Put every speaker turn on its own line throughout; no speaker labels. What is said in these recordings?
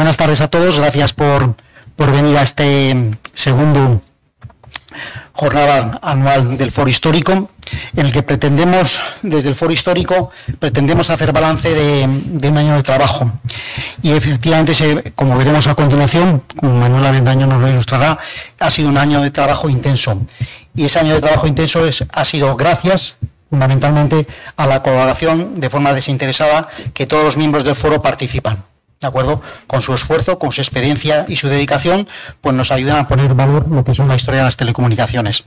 buenas tardes a todos. Gracias por venir a este segundo jornada anual del Foro Histórico, en el que pretendemos, desde el Foro Histórico, hacer balance de un año de trabajo. Y efectivamente, como veremos a continuación, como Manuel Avendaño nos lo ilustrará, ha sido un año de trabajo intenso. Y ese año de trabajo intenso ha sido gracias, fundamentalmente, a la colaboración de forma desinteresada que todos los miembros del foro participan. ¿De acuerdo? Con su esfuerzo, con su experiencia y su dedicación, pues nos ayudan a poner en valor lo que son la historia de las telecomunicaciones.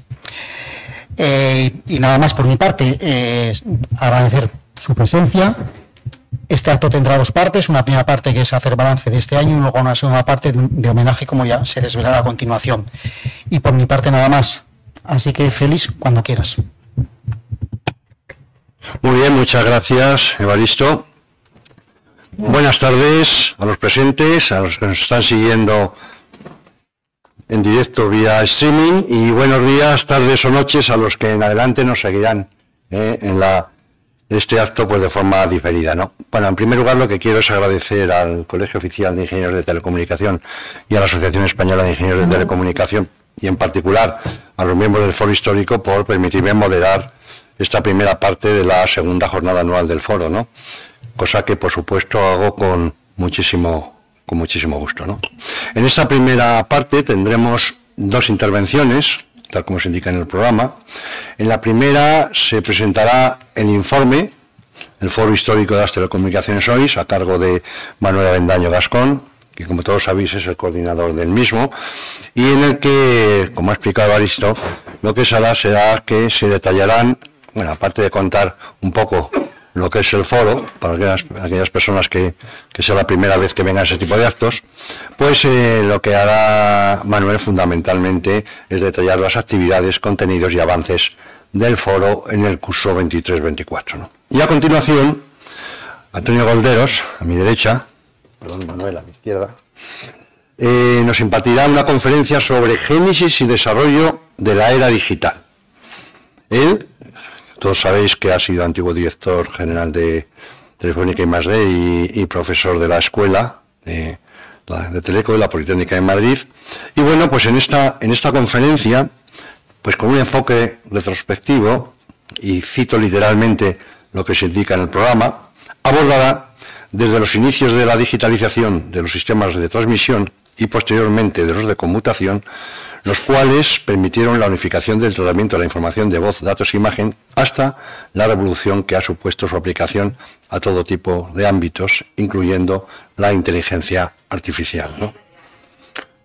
Y nada más por mi parte, agradecer su presencia. Este acto tendrá dos partes, una primera parte que es hacer balance de este año y luego una segunda parte de homenaje, como ya se desvelará a continuación. Y por mi parte nada más. Así que, Félix, cuando quieras.
Muy bien, muchas gracias, Evaristo. Buenas tardes a los presentes, a los que nos están siguiendo en directo vía streaming, y buenos días, tardes o noches a los que en adelante nos seguirán en este acto pues de forma diferida, ¿no? Bueno, en primer lugar lo que quiero es agradecer al Colegio Oficial de Ingenieros de Telecomunicación y a la Asociación Española de Ingenieros de Telecomunicación, y en particular a los miembros del Foro Histórico, por permitirme moderar esta primera parte de la segunda jornada anual del foro, ¿no? Cosa que por supuesto hago con muchísimo gusto, ¿no? En esta primera parte tendremos dos intervenciones, tal como se indica en el programa. En la primera se presentará el informe, el Foro Histórico de las Telecomunicaciones hoy, a cargo de Manuel Avendaño Gascón, que como todos sabéis es el coordinador del mismo, y en el que, como ha explicado Evaristo, lo que se hará será que se detallarán, bueno, aparte de contar un poco lo que es el foro, para aquellas personas que sea la primera vez que vengan a ese tipo de actos, pues lo que hará Manuel fundamentalmente es detallar las actividades, contenidos y avances del foro en el curso 23-24, ¿no? Y a continuación, Antonio Golderos, a mi derecha, perdón, Manuel, a mi izquierda, nos impartirá una conferencia sobre génesis y desarrollo de la era digital. Él, todos sabéis que ha sido antiguo director general de Telefónica I+D y profesor de la Escuela de Teleco de la Politécnica de Madrid. Y bueno, pues en esta conferencia, pues con un enfoque retrospectivo, y cito literalmente lo que se indica en el programa, abordará desde los inicios de la digitalización de los sistemas de transmisión y posteriormente de los de conmutación, los cuales permitieron la unificación del tratamiento de la información de voz, datos e imagen, hasta la revolución que ha supuesto su aplicación a todo tipo de ámbitos, incluyendo la inteligencia artificial, ¿no?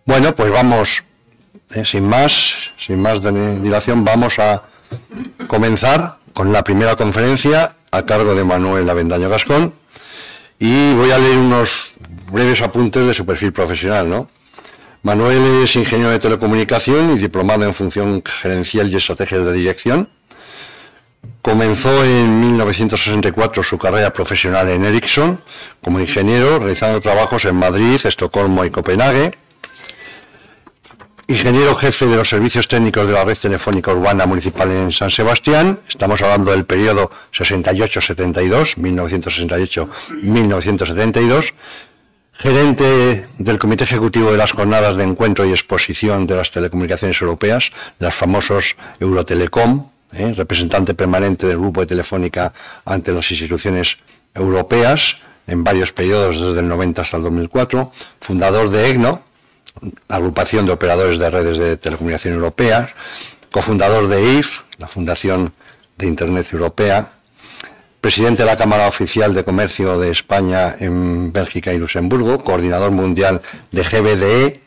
Bueno, pues vamos, sin más dilación, vamos a comenzar con la primera conferencia a cargo de Manuel Avendaño Gascón, y voy a leer unos breves apuntes de su perfil profesional, ¿no? Manuel es ingeniero de telecomunicación y diplomado en función gerencial y estrategia de dirección. Comenzó en 1964 su carrera profesional en Ericsson como ingeniero, realizando trabajos en Madrid, Estocolmo y Copenhague. Ingeniero jefe de los servicios técnicos de la red telefónica urbana municipal en San Sebastián. Estamos hablando del periodo 68-72, 1968-1972. Gerente del Comité Ejecutivo de las Jornadas de Encuentro y Exposición de las Telecomunicaciones Europeas, las famosos Eurotelecom, representante permanente del Grupo de Telefónica ante las instituciones europeas, en varios periodos desde el 90 hasta el 2004, fundador de EGNO, agrupación de operadores de redes de telecomunicación europeas, cofundador de IF, la Fundación de Internet Europea, presidente de la Cámara Oficial de Comercio de España en Bélgica y Luxemburgo, coordinador mundial de GBDE,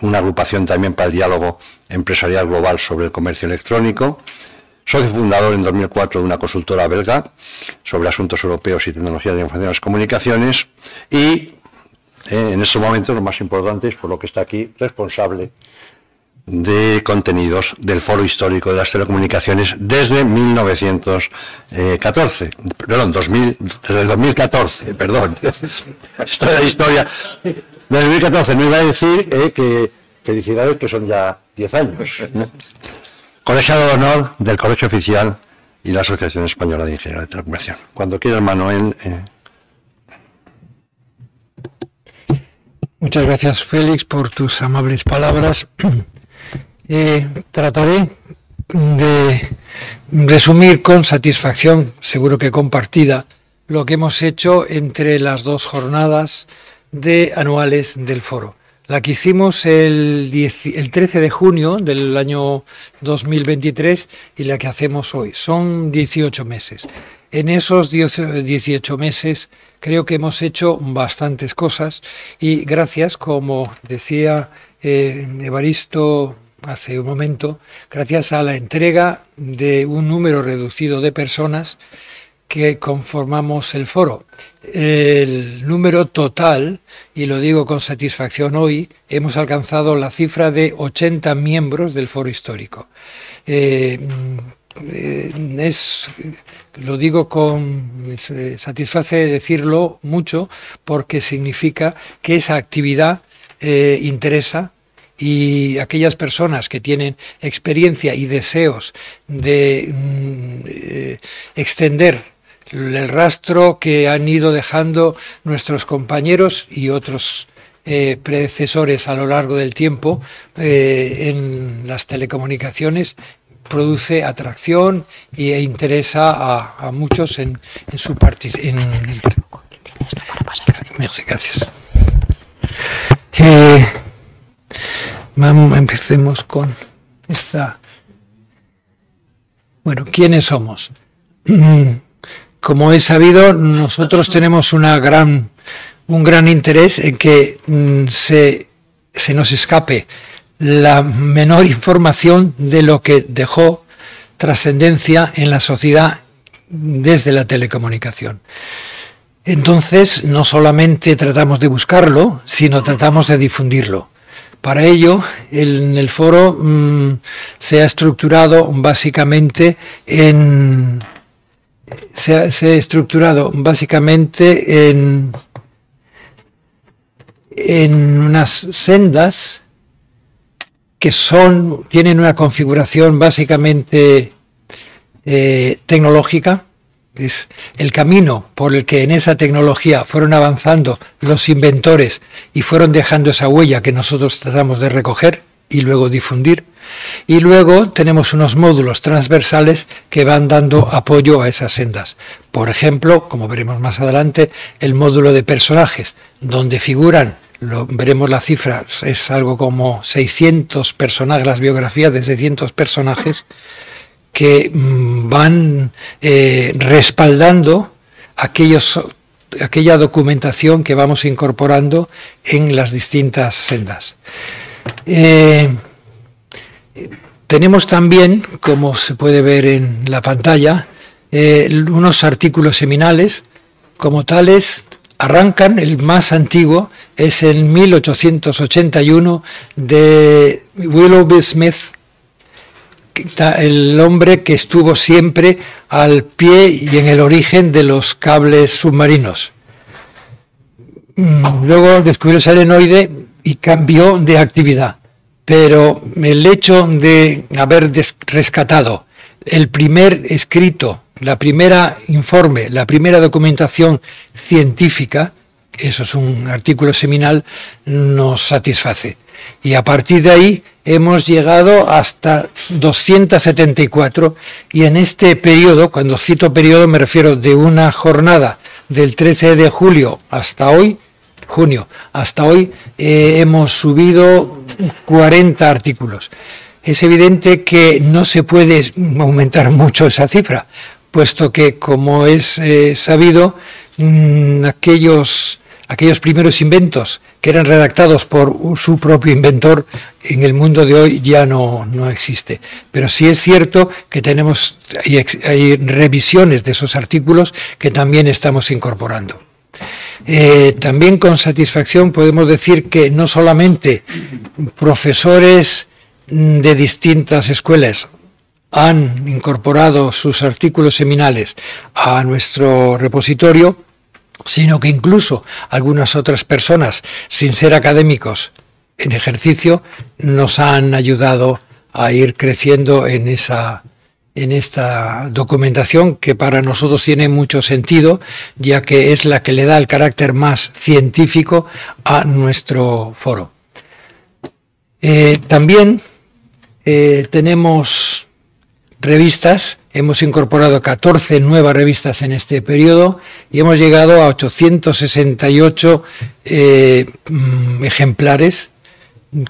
una agrupación también para el diálogo empresarial global sobre el comercio electrónico, socio fundador en 2004 de una consultora belga sobre asuntos europeos y tecnología de información y las comunicaciones, y en estos momentos lo más importante es por lo que está aquí, responsable de contenidos del Foro Histórico de las Telecomunicaciones desde 1914, perdón, desde el 2014, perdón, esto es la historia, desde 2014, no iba a decir que felicidades, que son ya 10 años, ¿no? Colegiado de honor del Colegio Oficial y la Asociación Española de Ingenieros de Telecomunicación. Cuando quieras, Manuel.
Muchas gracias, Félix, por tus amables palabras. Trataré de resumir con satisfacción, seguro que compartida, lo que hemos hecho entre las dos jornadas anuales del foro. La que hicimos el 13 de junio del año 2023 y la que hacemos hoy. Son 18 meses. En esos 18 meses creo que hemos hecho bastantes cosas y gracias, como decía Evaristo hace un momento, gracias a la entrega de un número reducido de personas que conformamos el foro. El número total, y lo digo con satisfacción hoy, hemos alcanzado la cifra de 80 miembros del foro histórico. Lo digo satisface decirlo mucho porque significa que esa actividad interesa, y aquellas personas que tienen experiencia y deseos de extender el rastro que han ido dejando nuestros compañeros y otros predecesores a lo largo del tiempo en las telecomunicaciones, produce atracción e interesa a muchos en su participación. Gracias. Empecemos con esta. Bueno, ¿quiénes somos? Como he sabido, nosotros tenemos un gran interés en que se nos escape la menor información de lo que dejó trascendencia en la sociedad desde la telecomunicación. Entonces, no solamente tratamos de buscarlo, sino tratamos de difundirlo. Para ello, en el foro se ha estructurado básicamente en unas sendas que tienen una configuración básicamente tecnológica. Es el camino por el que en esa tecnología fueron avanzando los inventores y fueron dejando esa huella que nosotros tratamos de recoger y luego difundir. Y luego tenemos unos módulos transversales que van dando apoyo a esas sendas. Por ejemplo, como veremos más adelante, el módulo de personajes, donde figuran, veremos la cifra, es algo como 600 personajes, las biografías de 600 personajes, que van respaldando aquella documentación que vamos incorporando en las distintas sendas. Tenemos también, como se puede ver en la pantalla, unos artículos seminales. Como tales, arrancan, el más antiguo es el 1881 de Willoughby Smith, el hombre que estuvo siempre al pie y en el origen de los cables submarinos. Luego descubrió el solenoide y cambió de actividad, pero el hecho de haber rescatado el primer escrito, la primera informe, la primera documentación científica, eso es un artículo seminal, nos satisface. Y a partir de ahí hemos llegado hasta 274, y en este periodo, cuando cito periodo me refiero de una jornada del 13 de julio hasta hoy, hemos subido 40 artículos. Es evidente que no se puede aumentar mucho esa cifra, puesto que, como es sabido, aquellos primeros inventos que eran redactados por su propio inventor, en el mundo de hoy ya no existe. Pero sí es cierto que hay revisiones de esos artículos que también estamos incorporando. También con satisfacción podemos decir que no solamente profesores de distintas escuelas han incorporado sus artículos seminales a nuestro repositorio, sino que incluso algunas otras personas, sin ser académicos en ejercicio, nos han ayudado a ir creciendo en esa en esta documentación, que para nosotros tiene mucho sentido, ya que es la que le da el carácter más científico a nuestro foro. También tenemos revistas, hemos incorporado 14 nuevas revistas en este periodo y hemos llegado a 868 ejemplares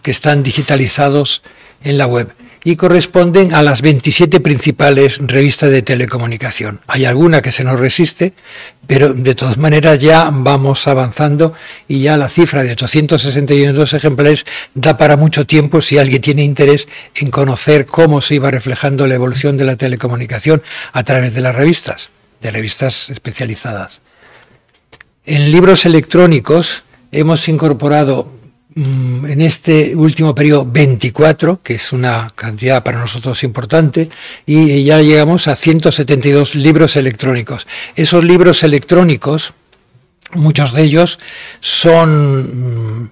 que están digitalizados en la web y corresponden a las 27 principales revistas de telecomunicación. Hay alguna que se nos resiste, pero de todas maneras ya vamos avanzando y ya la cifra de 862 ejemplares da para mucho tiempo si alguien tiene interés en conocer cómo se iba reflejando la evolución de la telecomunicación a través de las revistas, de revistas especializadas. En libros electrónicos hemos incorporado en este último periodo 24, que es una cantidad para nosotros importante, y ya llegamos a 172 libros electrónicos. Esos libros electrónicos, muchos de ellos son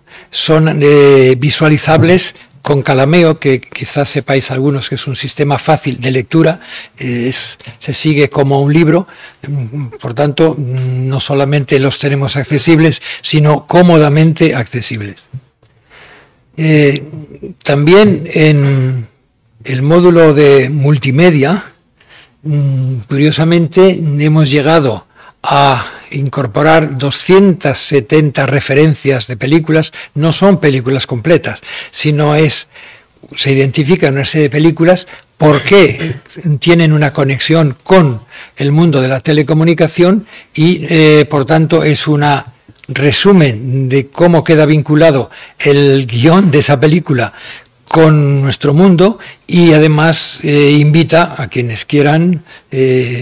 visualizables con Calameo, que quizás sepáis algunos que es un sistema fácil de lectura, se sigue como un libro, por tanto no solamente los tenemos accesibles, sino cómodamente accesibles. También en el módulo de multimedia, curiosamente, hemos llegado a incorporar 270 referencias de películas. No son películas completas, sino se identifican una serie de películas porque tienen una conexión con el mundo de la telecomunicación y, por tanto, es una resumen de cómo queda vinculado el guión de esa película con nuestro mundo y además invita a quienes quieran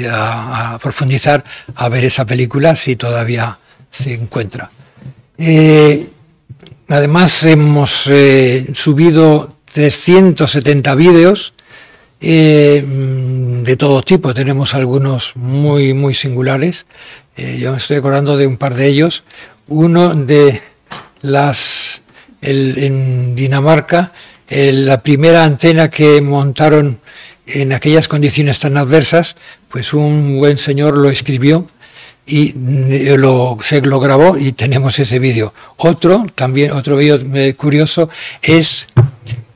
a profundizar a ver esa película si todavía se encuentra. Además hemos subido 370 vídeos de todo tipo, tenemos algunos muy, muy singulares. Yo me estoy acordando de un par de ellos. Uno de en Dinamarca, la primera antena que montaron en aquellas condiciones tan adversas, pues un buen señor lo escribió y se lo grabó y tenemos ese vídeo. Otro vídeo curioso es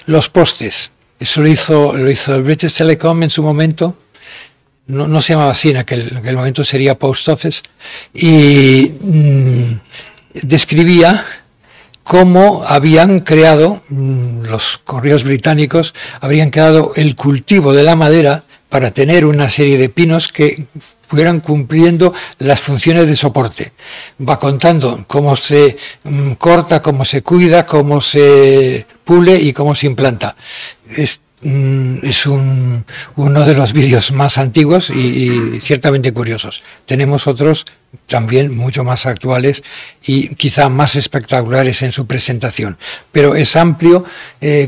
los postes. Eso lo hizo el British Telecom en su momento. No se llamaba así, en aquel momento sería Post Office, y describía cómo habían creado, los correos británicos, habrían creado el cultivo de la madera para tener una serie de pinos que fueran cumpliendo las funciones de soporte. Va contando cómo se corta, cómo se cuida, cómo se pule y cómo se implanta. Es uno de los vídeos más antiguos y ciertamente curiosos. Tenemos otros también mucho más actuales y quizá más espectaculares en su presentación, pero es amplio,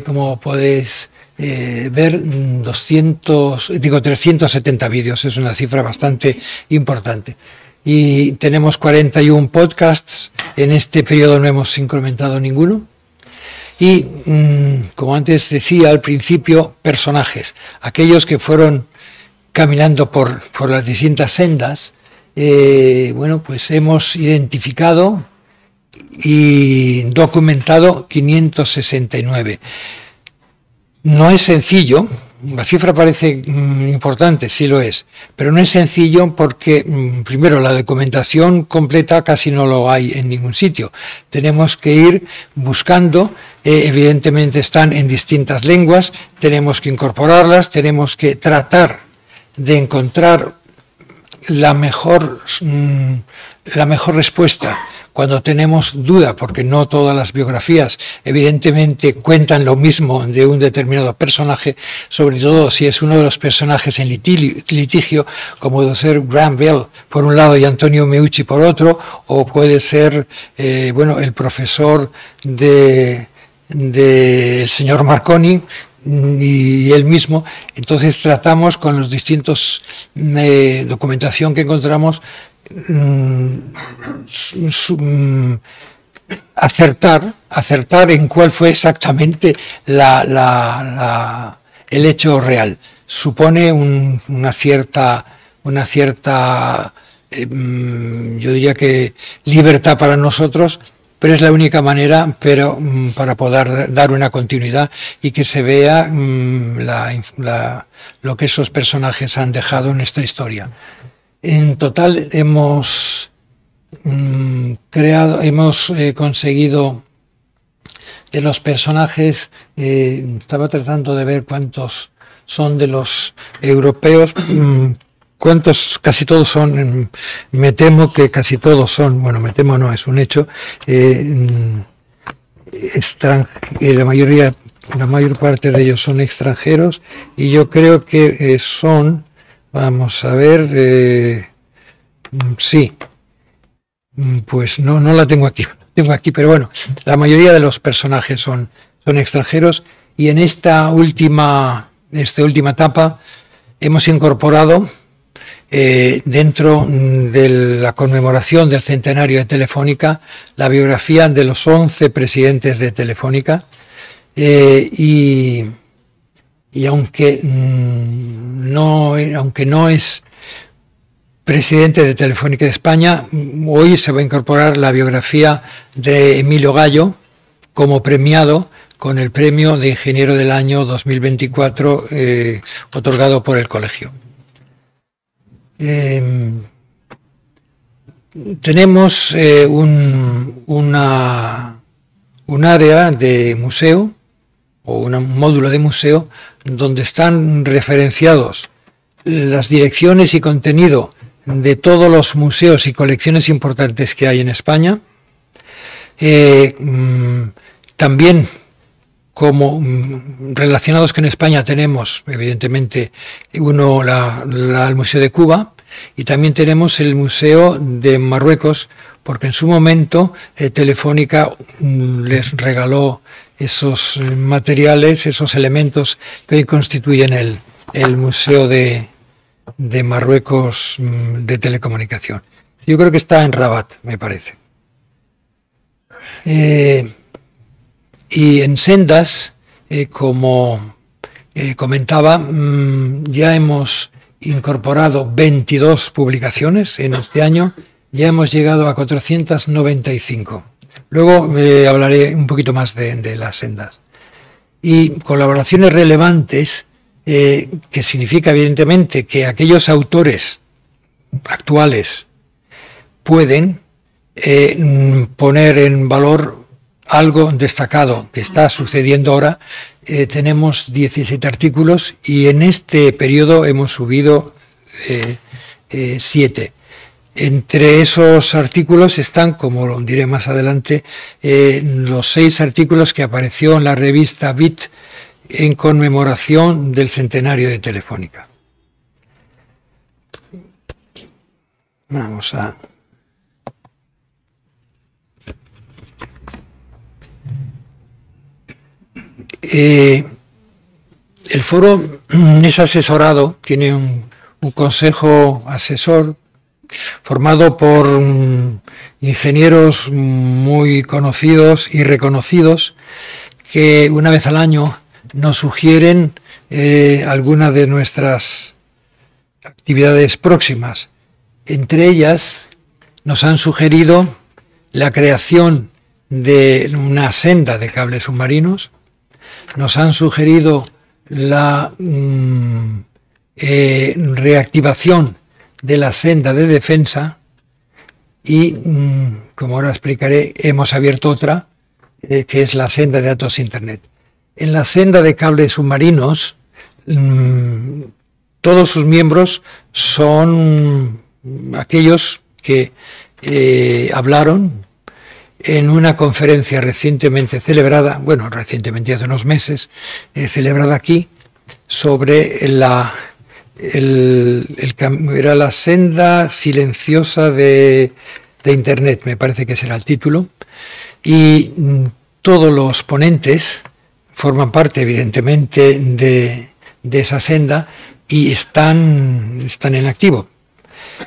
como podéis ver, 370 vídeos, es una cifra bastante importante. Y tenemos 41 podcasts, en este periodo no hemos incrementado ninguno. Y, como antes decía al principio, personajes, aquellos que fueron caminando por las distintas sendas, bueno, pues hemos identificado y documentado 569. No es sencillo, la cifra parece importante, sí lo es, pero no es sencillo porque, primero, la documentación completa casi no lo hay en ningún sitio. Tenemos que ir buscando, evidentemente están en distintas lenguas, tenemos que incorporarlas, tenemos que tratar de encontrar la mejor respuesta cuando tenemos duda, porque no todas las biografías evidentemente cuentan lo mismo de un determinado personaje, sobre todo si es uno de los personajes en litigio, como puede ser Graham Bell por un lado y Antonio Meucci por otro, o puede ser bueno, el profesor del señor Marconi y él mismo. Entonces tratamos con los distintos documentación que encontramos acertar en cuál fue exactamente el hecho real. Supone una cierta yo diría que libertad para nosotros, pero es la única manera para poder dar una continuidad y que se vea lo que esos personajes han dejado en nuestra historia. En total hemos conseguido de los personajes, estaba tratando de ver cuántos son de los europeos, cuántos, casi todos son, me temo que casi todos son, bueno, me temo no, es un hecho, la mayor parte de ellos son extranjeros, y yo creo que son, vamos a ver, sí, pues no la tengo aquí, pero bueno, la mayoría de los personajes son extranjeros, y en esta última etapa hemos incorporado dentro de la conmemoración del centenario de Telefónica la biografía de los 11 presidentes de Telefónica, y aunque no es presidente de Telefónica de España, hoy se va a incorporar la biografía de Emilio Gallo como premiado con el premio de Ingeniero del Año 2024 otorgado por el colegio. Tenemos un área de museo o un módulo de museo donde están referenciados las direcciones y contenido de todos los museos y colecciones importantes que hay en España. También como relacionados con España tenemos, evidentemente, el Museo de Cuba, y también tenemos el Museo de Marruecos, porque en su momento Telefónica les regaló esos materiales, esos elementos que hoy constituyen el Museo de Marruecos de Telecomunicación. Yo creo que está en Rabat, me parece. Y en Sendas, como comentaba, ya hemos incorporado 22 publicaciones en este año, ya hemos llegado a 495. Luego hablaré un poquito más de las Sendas. Y colaboraciones relevantes, que significa evidentemente que aquellos autores actuales pueden poner en valor algo destacado que está sucediendo ahora. Tenemos 17 artículos y en este periodo hemos subido 7. Entre esos artículos están, como lo diré más adelante, los 6 artículos que apareció en la revista Bit en conmemoración del centenario de Telefónica. Vamos a... el foro es asesorado, tiene un consejo asesor formado por ingenieros muy conocidos y reconocidos que una vez al año nos sugieren algunas de nuestras actividades próximas. Entre ellas nos han sugerido la creación de una senda de cables submarinos, nos han sugerido la reactivación de la senda de defensa y, como ahora explicaré, hemos abierto otra, que es la senda de datos Internet. En la senda de cables submarinos, todos sus miembros son aquellos que hablaron en una conferencia recientemente celebrada, bueno, recientemente hace unos meses, celebrada aquí, sobre era la senda silenciosa de Internet, me parece que ese era el título, y todos los ponentes forman parte, evidentemente, de esa senda y están en activo.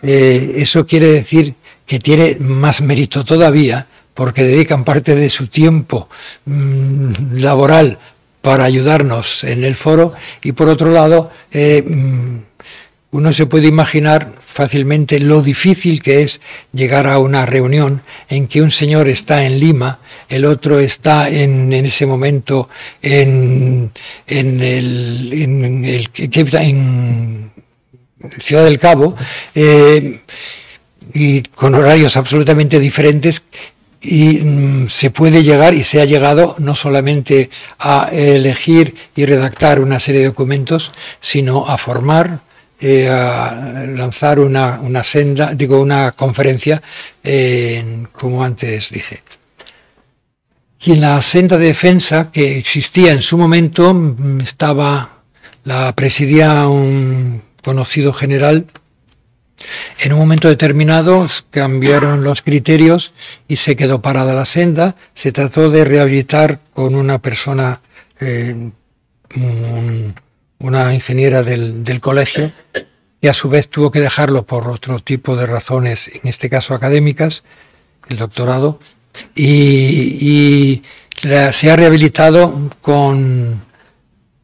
Eso quiere decir que tiene más mérito todavía, porque dedican parte de su tiempo laboral para ayudarnos en el foro, y por otro lado, uno se puede imaginar fácilmente lo difícil que es llegar a una reunión en que un señor está en Lima, el otro está en ese momento en Ciudad del Cabo, y con horarios absolutamente diferentes, y se puede llegar, y se ha llegado, no solamente a elegir y redactar una serie de documentos, sino a formar, a lanzar una conferencia, como antes dije. Y en la senda de defensa que existía en su momento, la presidía un conocido general. En un momento determinado cambiaron los criterios y se quedó parada la senda. Se trató de rehabilitar con una persona, una ingeniera del colegio, y a su vez tuvo que dejarlo por otro tipo de razones, en este caso académicas, el doctorado, y se ha rehabilitado con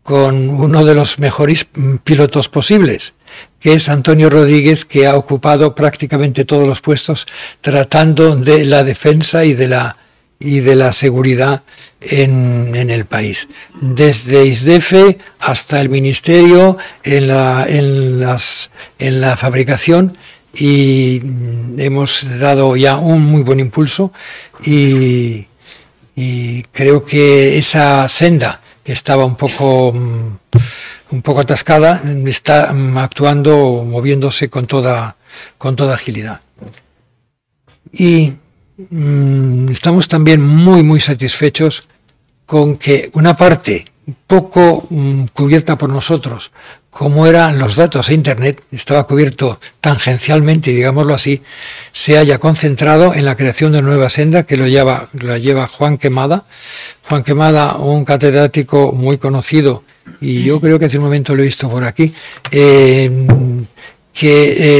uno de los mejores pilotos posibles, que es Antonio Rodríguez, que ha ocupado prácticamente todos los puestos tratando de la defensa y de la seguridad en el país, desde ISDEFE hasta el Ministerio, en la fabricación, y hemos dado ya un muy buen impulso, y creo que esa senda, que estaba un poco atascada, está actuando, moviéndose con toda agilidad. Y estamos también muy satisfechos con que una parte poco cubierta por nosotros, como eran los datos e Internet, estaba cubierto tangencialmente, digámoslo así, se haya concentrado en la creación de una nueva senda que la lleva Juan Quemada. Juan Quemada, un catedrático muy conocido, y yo creo que hace un momento lo he visto por aquí, que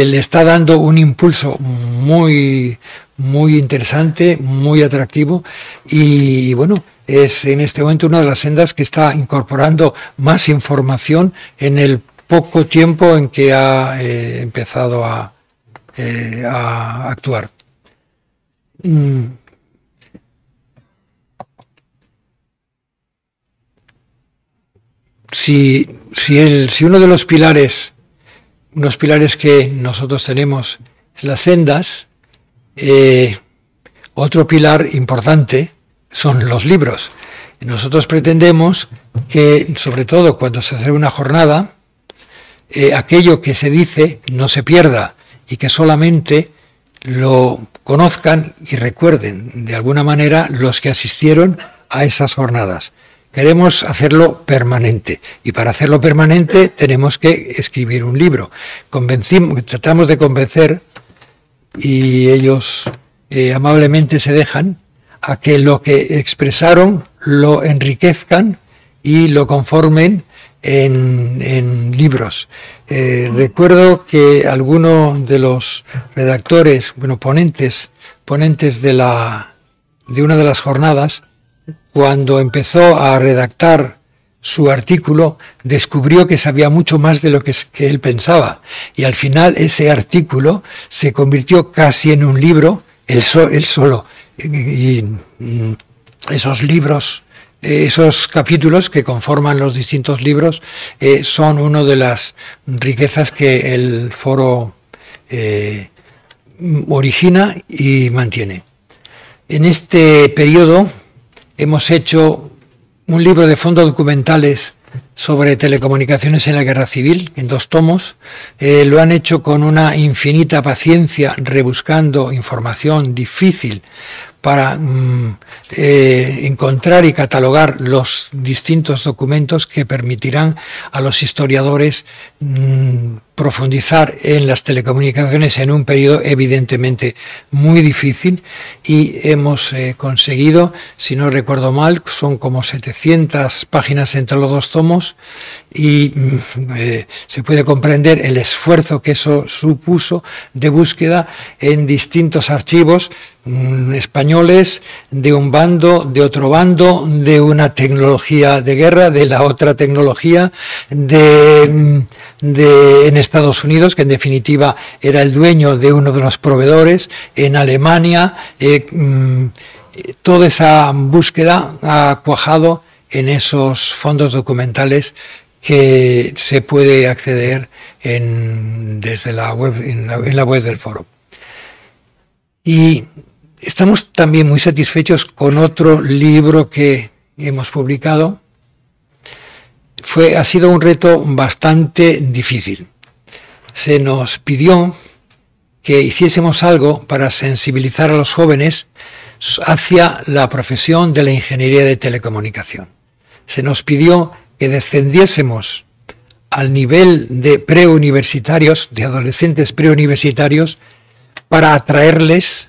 le está dando un impulso muy interesante, muy atractivo, y bueno, es en este momento una de las sendas que está incorporando más información en el poco tiempo en que ha empezado a actuar. Si uno de los pilares, unos pilares que nosotros tenemos, es las sendas, otro pilar importante son los libros. Nosotros pretendemos que, sobre todo cuando se hace una jornada, aquello que se dice no se pierda, y que solamente lo conozcan y recuerden de alguna manera los que asistieron a esas jornadas. Queremos hacerlo permanente, y para hacerlo permanente tenemos que escribir un libro. Tratamos de convencer, y ellos amablemente se dejan, a que lo que expresaron lo enriquezcan y lo conformen en libros. Recuerdo que alguno de los redactores, ponentes de una de las jornadas, cuando empezó a redactar su artículo, descubrió que sabía mucho más de lo que él pensaba, y al final ese artículo se convirtió casi en un libro, él solo. Y esos libros, esos capítulos que conforman los distintos libros, son una de las riquezas que el foro origina y mantiene. En este periodo hemos hecho un libro de fondos documentales sobre telecomunicaciones en la guerra civil, en 2 tomos. Lo han hecho con una infinita paciencia, rebuscando información difícil para encontrar y catalogar los distintos documentos que permitirán a los historiadores profundizar en las telecomunicaciones en un periodo evidentemente muy difícil, y hemos conseguido, si no recuerdo mal, son como 700 páginas entre los dos tomos, y se puede comprender el esfuerzo que eso supuso de búsqueda en distintos archivos españoles, de un bando, de otro bando, de una tecnología de guerra, de la otra tecnología, en Estados Unidos, que en definitiva era el dueño de uno de los proveedores, en Alemania. Toda esa búsqueda ha cuajado en esos fondos documentales que se puede acceder desde la web, en la web del foro. Y estamos también muy satisfechos con otro libro que hemos publicado. Ha sido un reto bastante difícil. Se nos pidió que hiciésemos algo para sensibilizar a los jóvenes hacia la profesión de la ingeniería de telecomunicación. Se nos pidió que descendiésemos al nivel de preuniversitarios, de adolescentes preuniversitarios, para atraerles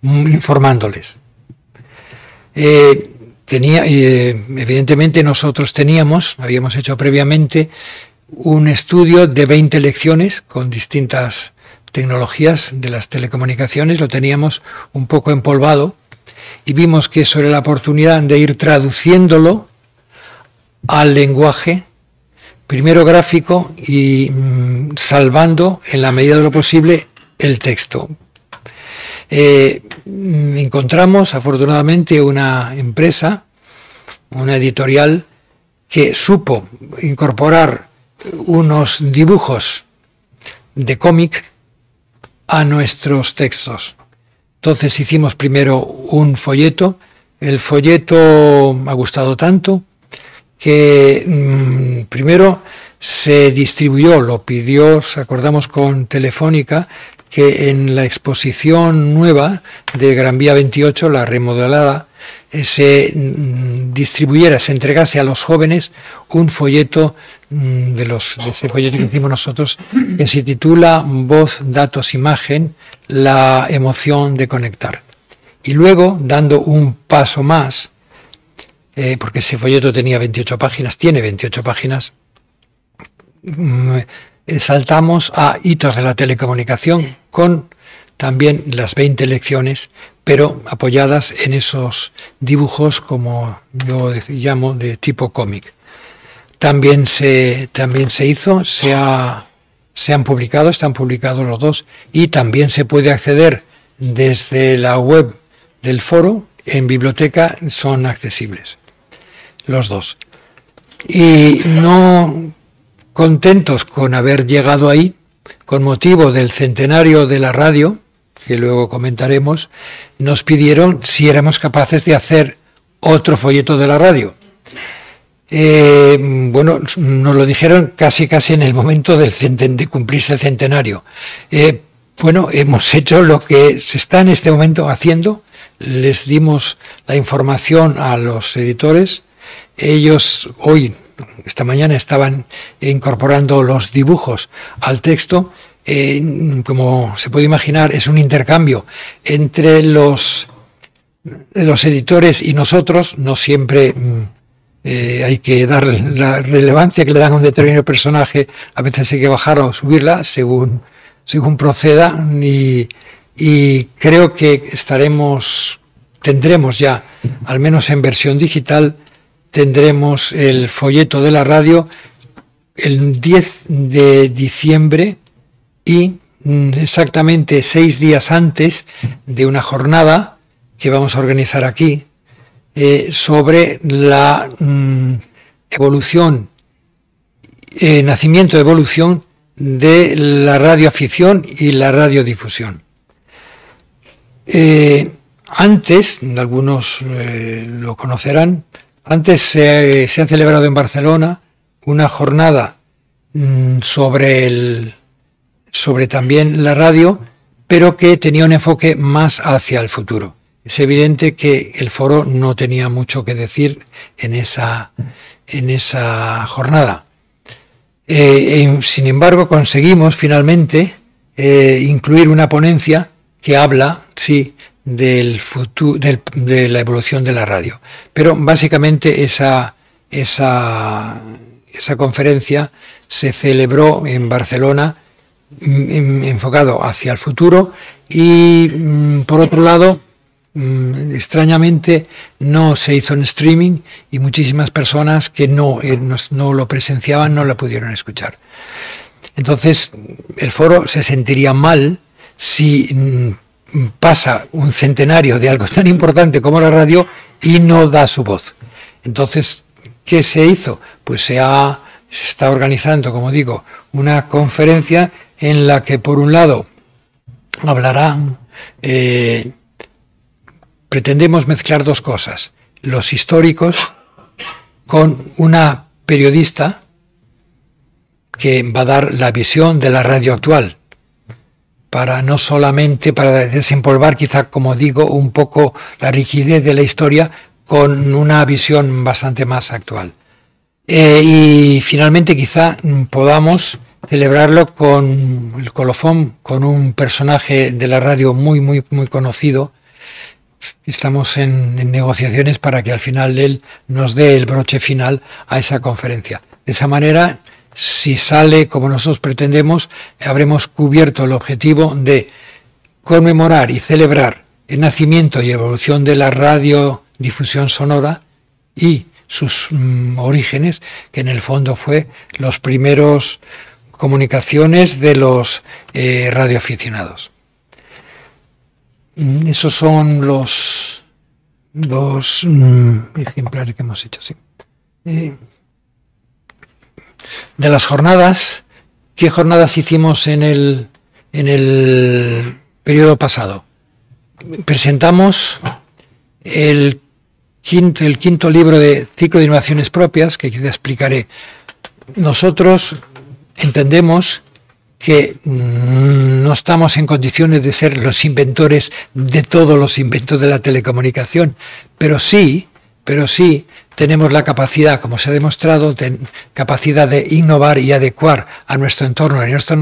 informándoles. Evidentemente nosotros habíamos hecho previamente un estudio de 20 lecciones con distintas tecnologías de las telecomunicaciones, lo teníamos un poco empolvado y vimos que eso era la oportunidad de ir traduciéndolo al lenguaje, primero gráfico, y salvando en la medida de lo posible el texto. Encontramos afortunadamente una empresa, una editorial, que supo incorporar unos dibujos de cómic a nuestros textos. Entonces hicimos primero un folleto. El folleto ha gustado tanto que primero se distribuyó, lo pidió, acordamos con Telefónica, que en la exposición nueva de Gran Vía 28, la remodelada, se distribuyera, se entregase a los jóvenes un folleto de ese folleto que hicimos nosotros, que se titula Voz, Datos, Imagen, la emoción de conectar. Y luego, dando un paso más, porque ese folleto tenía 28 páginas, tiene 28 páginas, saltamos a hitos de la telecomunicación con también las 20 lecciones, pero apoyadas en esos dibujos, como yo llamo, de tipo cómic. También se hizo, se han publicado, están publicados los dos, y también se puede acceder desde la web del foro, en biblioteca son accesibles los dos. Y no contentos con haber llegado ahí, con motivo del centenario de la radio, que luego comentaremos, nos pidieron si éramos capaces de hacer otro folleto de la radio. Bueno, nos lo dijeron casi en el momento de cumplirse el centenario. Bueno, hemos hecho lo que se está en este momento haciendo. Les dimos la información a los editores. Ellos esta mañana estaban incorporando los dibujos al texto. Como se puede imaginar, es un intercambio entre los editores y nosotros. No siempre hay que dar la relevancia que le dan a un determinado personaje. A veces hay que bajar o subirla según proceda, y creo que tendremos ya, al menos en versión digital, tendremos el folleto de la radio el 10 de diciembre, y exactamente 6 días antes de una jornada que vamos a organizar aquí sobre la nacimiento-evolución de la radioafición y la radiodifusión. Antes, algunos lo conocerán, antes se ha celebrado en Barcelona una jornada sobre también la radio, pero que tenía un enfoque más hacia el futuro. Es evidente que el foro no tenía mucho que decir en esa jornada. Sin embargo, conseguimos finalmente incluir una ponencia que habla, sí, del futuro, de la evolución de la radio. Pero básicamente esa conferencia se celebró en Barcelona, enfocado hacia el futuro, y por otro lado, extrañamente no se hizo en streaming y muchísimas personas que no lo presenciaban no la pudieron escuchar. Entonces el foro se sentiría mal si pasa un centenario de algo tan importante como la radio y no da su voz. Entonces, ¿qué se hizo? Pues se está organizando, como digo, una conferencia en la que por un lado hablarán, pretendemos mezclar dos cosas: los históricos con una periodista que va a dar la visión de la radio actual, para no solamente, para desempolvar quizá, como digo, un poco la rigidez de la historia con una visión bastante más actual. Y finalmente quizá podamos celebrarlo con el colofón, con un personaje de la radio muy conocido. Estamos en negociaciones para que al final él nos dé el broche final a esa conferencia. De esa manera, si sale como nosotros pretendemos, habremos cubierto el objetivo de conmemorar y celebrar el nacimiento y evolución de la radiodifusión sonora y sus orígenes, que en el fondo fue los primeros comunicaciones de los radioaficionados. Esos son los dos ejemplares que hemos hecho. Sí. De las jornadas, ¿qué jornadas hicimos en el periodo pasado? Presentamos el quinto libro de Ciclo de Innovaciones Propias, que quizá explicaré. Nosotros entendemos que no estamos en condiciones de ser los inventores de todos los inventos de la telecomunicación, pero sí tenemos la capacidad, como se ha demostrado, capacidad de innovar y adecuar a nuestro entorno y a nuestra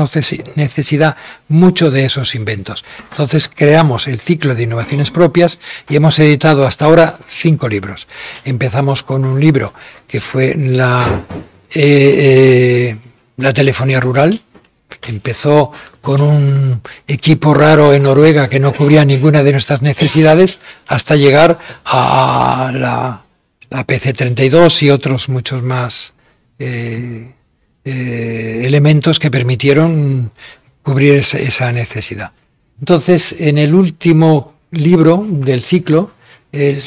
necesidad mucho de esos inventos. Entonces creamos el Ciclo de Innovaciones Propias y hemos editado hasta ahora 5 libros. Empezamos con un libro que fue la telefonía rural. Empezó con un equipo raro en Noruega que no cubría ninguna de nuestras necesidades, hasta llegar a la PC32 y otros muchos más elementos que permitieron cubrir esa necesidad. Entonces, en el último libro del ciclo,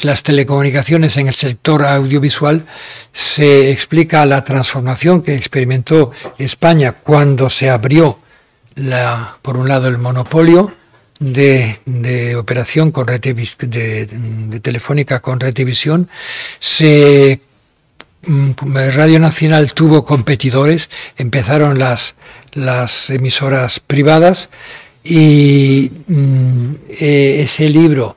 las telecomunicaciones en el sector audiovisual, se explica la transformación que experimentó España cuando se abrió, por un lado, el monopolio de operación con de Telefónica con Retevisión. Radio Nacional tuvo competidores, empezaron las emisoras privadas y ese libro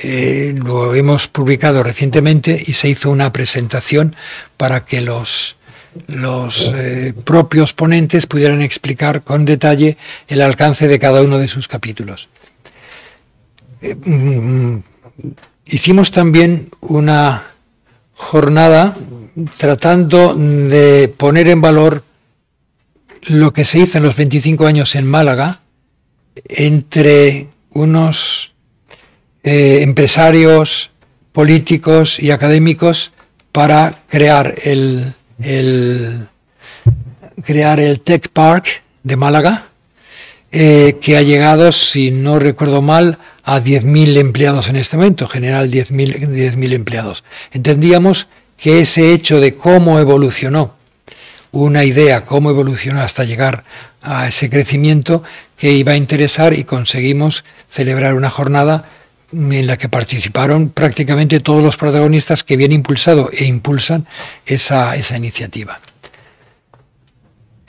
lo hemos publicado recientemente y se hizo una presentación para que los propios ponentes pudieran explicar con detalle el alcance de cada uno de sus capítulos. Hicimos también una jornada tratando de poner en valor lo que se hizo en los 25 años en Málaga entre unos empresarios, políticos y académicos para crear el Tech Park de Málaga, que ha llegado, si no recuerdo mal, a 10.000 empleados en este momento, en general 10.000 empleados. Entendíamos que ese hecho de cómo evolucionó una idea, cómo evolucionó hasta llegar a ese crecimiento, que iba a interesar, y conseguimos celebrar una jornada en la que participaron prácticamente todos los protagonistas que habían impulsado e impulsan esa iniciativa.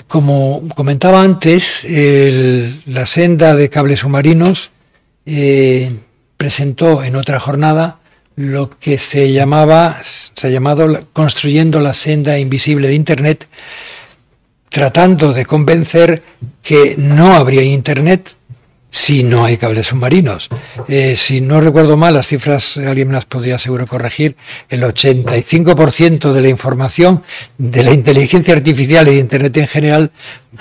Como comentaba antes, la senda de cables submarinos presentó en otra jornada lo que se ha llamado Construyendo la senda invisible de Internet, tratando de convencer que no habría Internet si no hay cables submarinos. Si no recuerdo mal, las cifras alguien me las podría seguro corregir, el 85% de la información de la inteligencia artificial y de Internet en general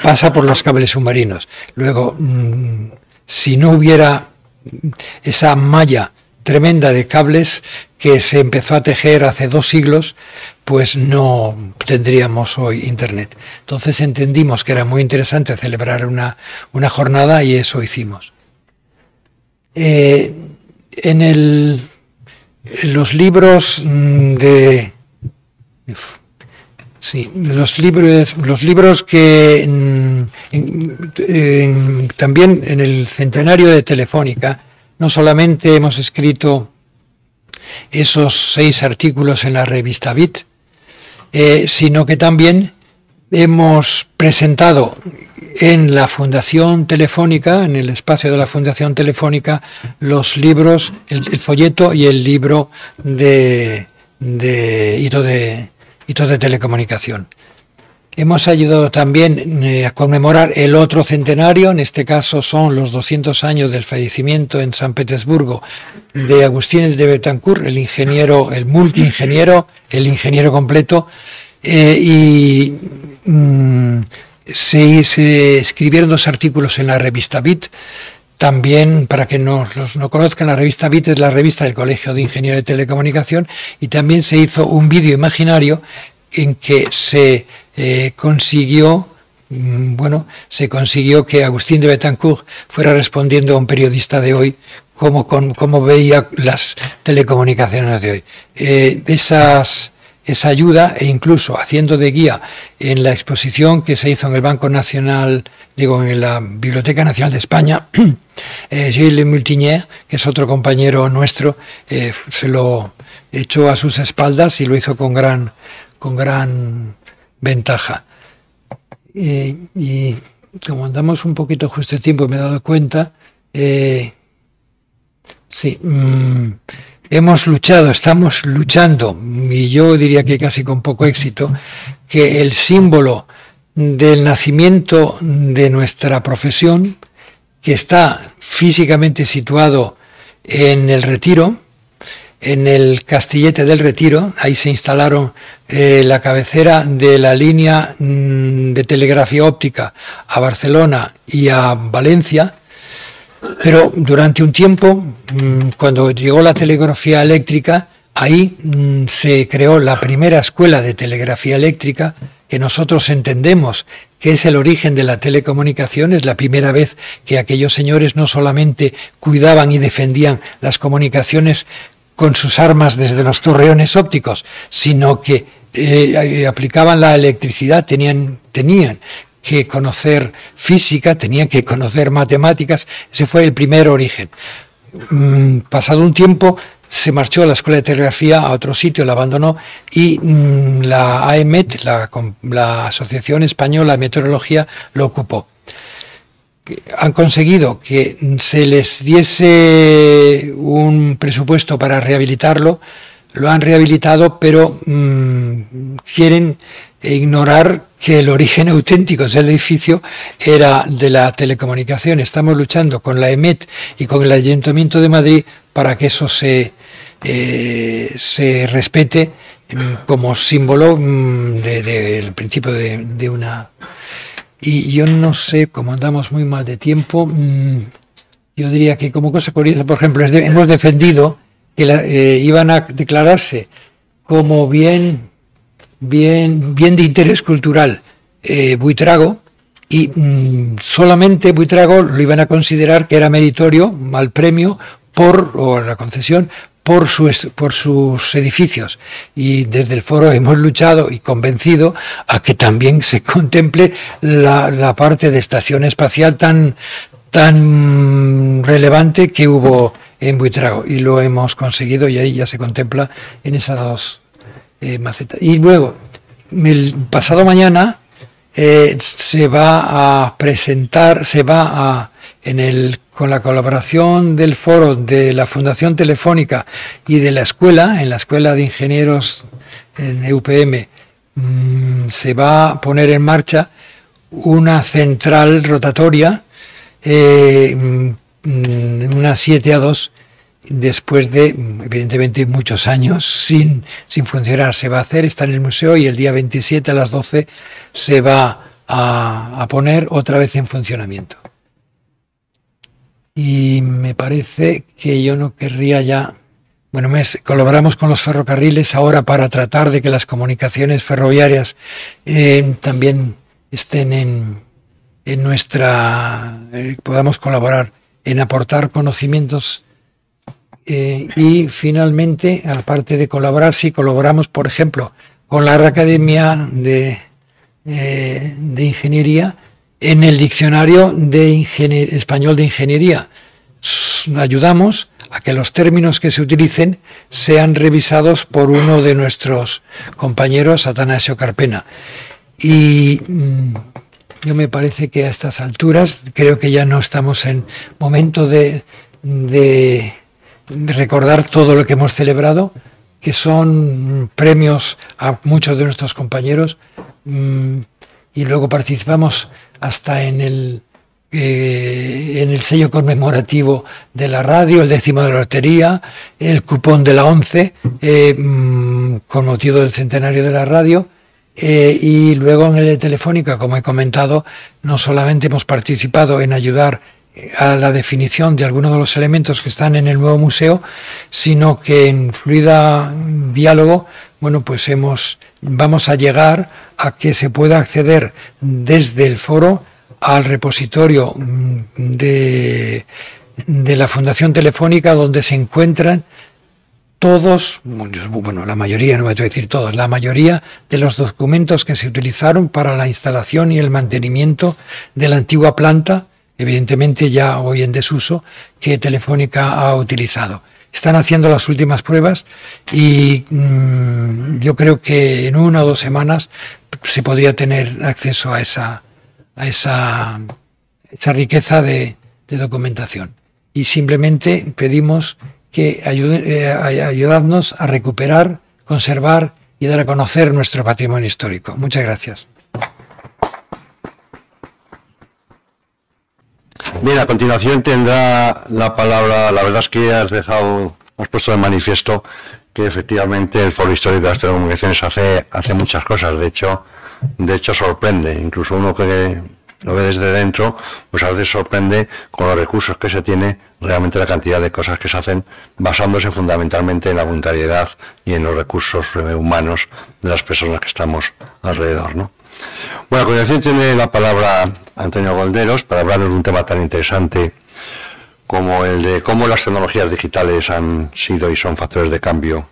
pasa por los cables submarinos. Luego, si no hubiera esa malla tremenda de cables que se empezó a tejer hace 2 siglos, pues no tendríamos hoy Internet. Entonces entendimos que era muy interesante celebrar una jornada y eso hicimos. Los libros de... Sí, los libros que también en el centenario de Telefónica no solamente hemos escrito esos 6 artículos en la revista Bit, sino que también hemos presentado en la Fundación Telefónica, en el espacio de la Fundación Telefónica, los libros, el folleto y el libro de hito de telecomunicación. Hemos ayudado también a conmemorar el otro centenario, en este caso son los 200 años del fallecimiento en San Petersburgo de Agustín de Betancourt, el ingeniero, el multiingeniero, el ingeniero completo, y se escribieron 2 artículos en la revista Bit. También, para que no conozcan, la revista Bit es la revista del Colegio de Ingenieros de Telecomunicación, y también se hizo un vídeo imaginario en que se consiguió que Agustín de Betancourt fuera respondiendo a un periodista de hoy cómo veía las telecomunicaciones de hoy. Esa ayuda, e incluso haciendo de guía en la exposición que se hizo en el Banco Nacional, en la Biblioteca Nacional de España, Gilles Multinier, que es otro compañero nuestro, se lo echó a sus espaldas y lo hizo con gran ventaja. Y como andamos un poquito justo de tiempo, me he dado cuenta, estamos luchando, y yo diría que casi con poco éxito, que el símbolo del nacimiento de nuestra profesión, que está físicamente situado en el Retiro, en el Castillete del Retiro, ahí se instalaron la cabecera de la línea de telegrafía óptica a Barcelona y a Valencia, pero durante un tiempo, cuando llegó la telegrafía eléctrica, ahí se creó la primera escuela de telegrafía eléctrica, que nosotros entendemos que es el origen de la telecomunicación. Es la primera vez que aquellos señores no solamente cuidaban y defendían las comunicaciones con sus armas desde los torreones ópticos, sino que aplicaban la electricidad, tenían que conocer física, tenían que conocer matemáticas. Ese fue el primer origen. Pasado un tiempo se marchó a la escuela de telegrafía a otro sitio, la abandonó, y la AEMET, la Asociación Española de Meteorología, lo ocupó. Han conseguido que se les diese un presupuesto para rehabilitarlo, lo han rehabilitado, pero quieren ignorar que el origen auténtico del edificio era de la telecomunicación. Estamos luchando con la EMET y con el Ayuntamiento de Madrid para que eso se respete como símbolo del principio de una... Y yo no sé, como andamos muy mal de tiempo, yo diría que como cosa curiosa, por ejemplo, hemos defendido que iban a declararse como bien de interés cultural Buitrago, y solamente Buitrago lo iban a considerar que era meritorio al premio o a la concesión por sus edificios, y desde el foro hemos luchado y convencido a que también se contemple la parte de estación espacial tan relevante que hubo en Buitrago, y lo hemos conseguido, y ahí ya se contempla en esas 2 macetas. Y luego, el pasado mañana se va a presentar, con la colaboración del foro de la Fundación Telefónica y de la escuela, en la Escuela de Ingenieros en EUPM, se va a poner en marcha una central rotatoria, una 7A2, después de, evidentemente, muchos años sin funcionar. Se va a hacer, está en el museo, y el día 27 a las 12 se va a poner otra vez en funcionamiento. Y me parece que yo no querría ya... Bueno, colaboramos con los ferrocarriles ahora para tratar de que las comunicaciones ferroviarias también estén en nuestra... podamos colaborar en aportar conocimientos. Y finalmente, aparte de colaborar, sí colaboramos, por ejemplo, con la Academia de Ingeniería en el Diccionario de Español de Ingeniería. Ayudamos a que los términos que se utilicen sean revisados por uno de nuestros compañeros, Atanasio Carpena. Y yo me parece que a estas alturas creo que ya no estamos en momento de recordar todo lo que hemos celebrado, que son premios a muchos de nuestros compañeros, y luego participamos hasta en el sello conmemorativo de la radio, el 10º de la lotería, el cupón de la 11, con motivo del centenario de la radio, y luego en el de Telefónica, como he comentado, no solamente hemos participado en ayudar a la definición de algunos de los elementos que están en el nuevo museo, sino que en Fluida Diálogo, bueno, pues vamos a llegar a que se pueda acceder desde el foro al repositorio de la Fundación Telefónica, donde se encuentran todos, bueno, la mayoría, no voy a decir todos, la mayoría de los documentos que se utilizaron para la instalación y el mantenimiento de la antigua planta, evidentemente ya hoy en desuso, que Telefónica ha utilizado. Están haciendo las últimas pruebas y yo creo que en 1 o 2 semanas se podría tener acceso a esa riqueza de documentación. Y simplemente pedimos que ayudarnos a recuperar, conservar y dar a conocer nuestro patrimonio histórico. Muchas gracias.
Bien, a continuación tendrá la palabra. La verdad es que has puesto de manifiesto que efectivamente el Foro Histórico de las Telecomunicaciones hace muchas cosas. De hecho sorprende. Incluso uno que lo ve desde dentro, pues a veces sorprende con los recursos que se tiene, realmente la cantidad de cosas que se hacen, basándose fundamentalmente en la voluntariedad y en los recursos humanos de las personas que estamos alrededor, ¿no? Bueno, a continuación tiene la palabra Antonio Golderos para hablarnos de un tema tan interesante como el de cómo las tecnologías digitales han sido y son factores de cambio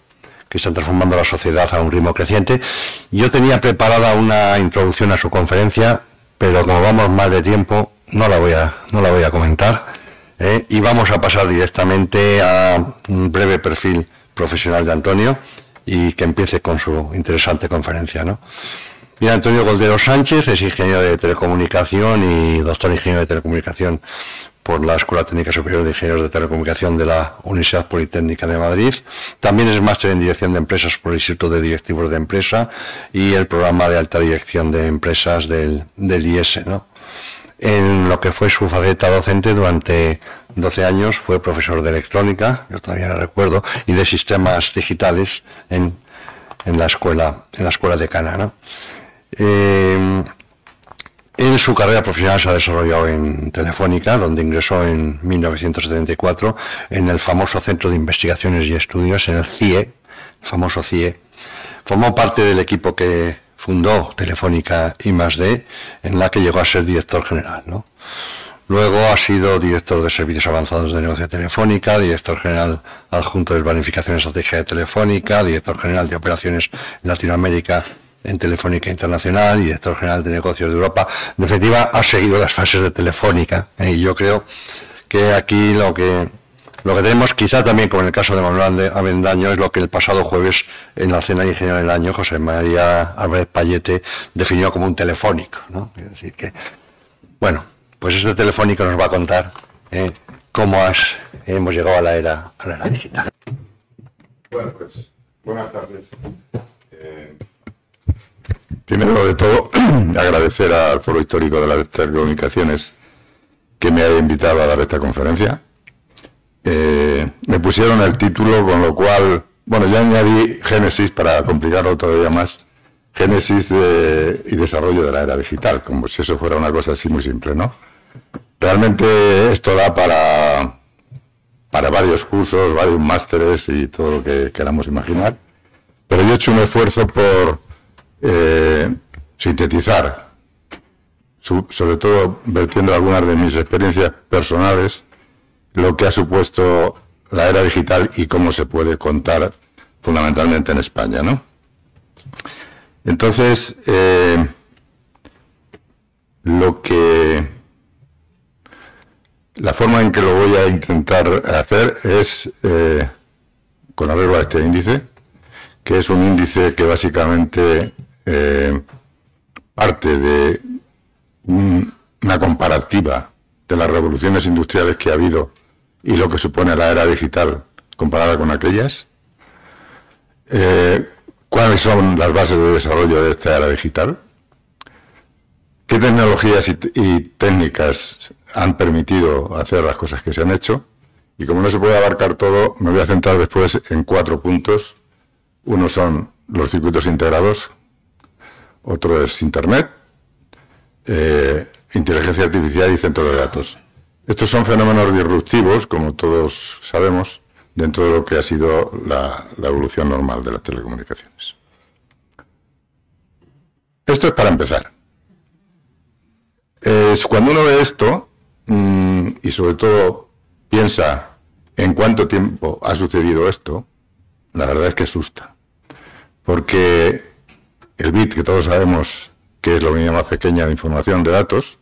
que están transformando la sociedad a un ritmo creciente. Yo tenía preparada una introducción a su conferencia, pero como vamos mal de tiempo, no la voy a comentar, y vamos a pasar directamente a un breve perfil profesional de Antonio y que empiece con su interesante conferencia, ¿no? Mira, Antonio Golderos Sánchez es ingeniero de telecomunicación y doctor ingeniero de telecomunicación por la Escuela Técnica Superior de Ingenieros de Telecomunicación de la Universidad Politécnica de Madrid. También es máster en Dirección de Empresas por el Instituto de Directivos de Empresa y el programa de Alta Dirección de Empresas del IES, ¿no? En lo que fue su faceta docente durante 12 años fue profesor de electrónica, yo todavía lo recuerdo, y de sistemas digitales en la escuela decana, ¿no? En su carrera profesional se ha desarrollado en Telefónica, donde ingresó en 1974 en el famoso Centro de Investigaciones y Estudios, en el CIE, el famoso CIE. Formó parte del equipo que fundó Telefónica I+D, en la que llegó a ser director general, ¿no? Luego ha sido director de Servicios Avanzados de Negocio de Telefónica, director general adjunto de Planificación Estratégica de Telefónica, director general de Operaciones en Latinoamérica en Telefónica Internacional y director general de Negocios de Europa. En definitiva, ha seguido las fases de Telefónica, y yo creo que aquí lo que tenemos, quizá también como en el caso de Manuel Avendaño, es lo que el pasado jueves en la cena de Ingeniero del Año José María Álvarez Payete definió como un telefónico, ¿no? Es decir que, bueno, pues este telefónico nos va a contar cómo hemos llegado a la era digital.
Bueno, pues buenas tardes. Primero de todo, agradecer al Foro Histórico de las Telecomunicaciones que me haya invitado a dar esta conferencia. Me pusieron el título, con lo cual, bueno, yo añadí Génesis para complicarlo todavía más, Génesis y desarrollo de la era digital, como si eso fuera una cosa así muy simple, ¿no? Realmente esto da para varios cursos, varios másteres y todo lo que queramos imaginar, pero yo he hecho un esfuerzo por sintetizar, sobre todo vertiendo algunas de mis experiencias personales, lo que ha supuesto la era digital y cómo se puede contar fundamentalmente en España, ¿no? Entonces, la forma en que lo voy a intentar hacer es con arreglo a este índice, que es un índice que básicamente parte de una comparativa de las revoluciones industriales que ha habido y lo que supone la era digital comparada con aquellas. ¿Cuáles son las bases de desarrollo de esta era digital? ¿Qué tecnologías y técnicas han permitido hacer las cosas que se han hecho? Y como no se puede abarcar todo, me voy a centrar después en 4 puntos. Uno son los circuitos integrados, otro es Internet, inteligencia artificial y centros de datos. Estos son fenómenos disruptivos, como todos sabemos, dentro de lo que ha sido la evolución normal de las telecomunicaciones. Esto es para empezar. Cuando uno ve esto, y sobre todo piensa en cuánto tiempo ha sucedido esto, la verdad es que asusta. Porque el bit, que todos sabemos que es la unidad más pequeña de información de datos,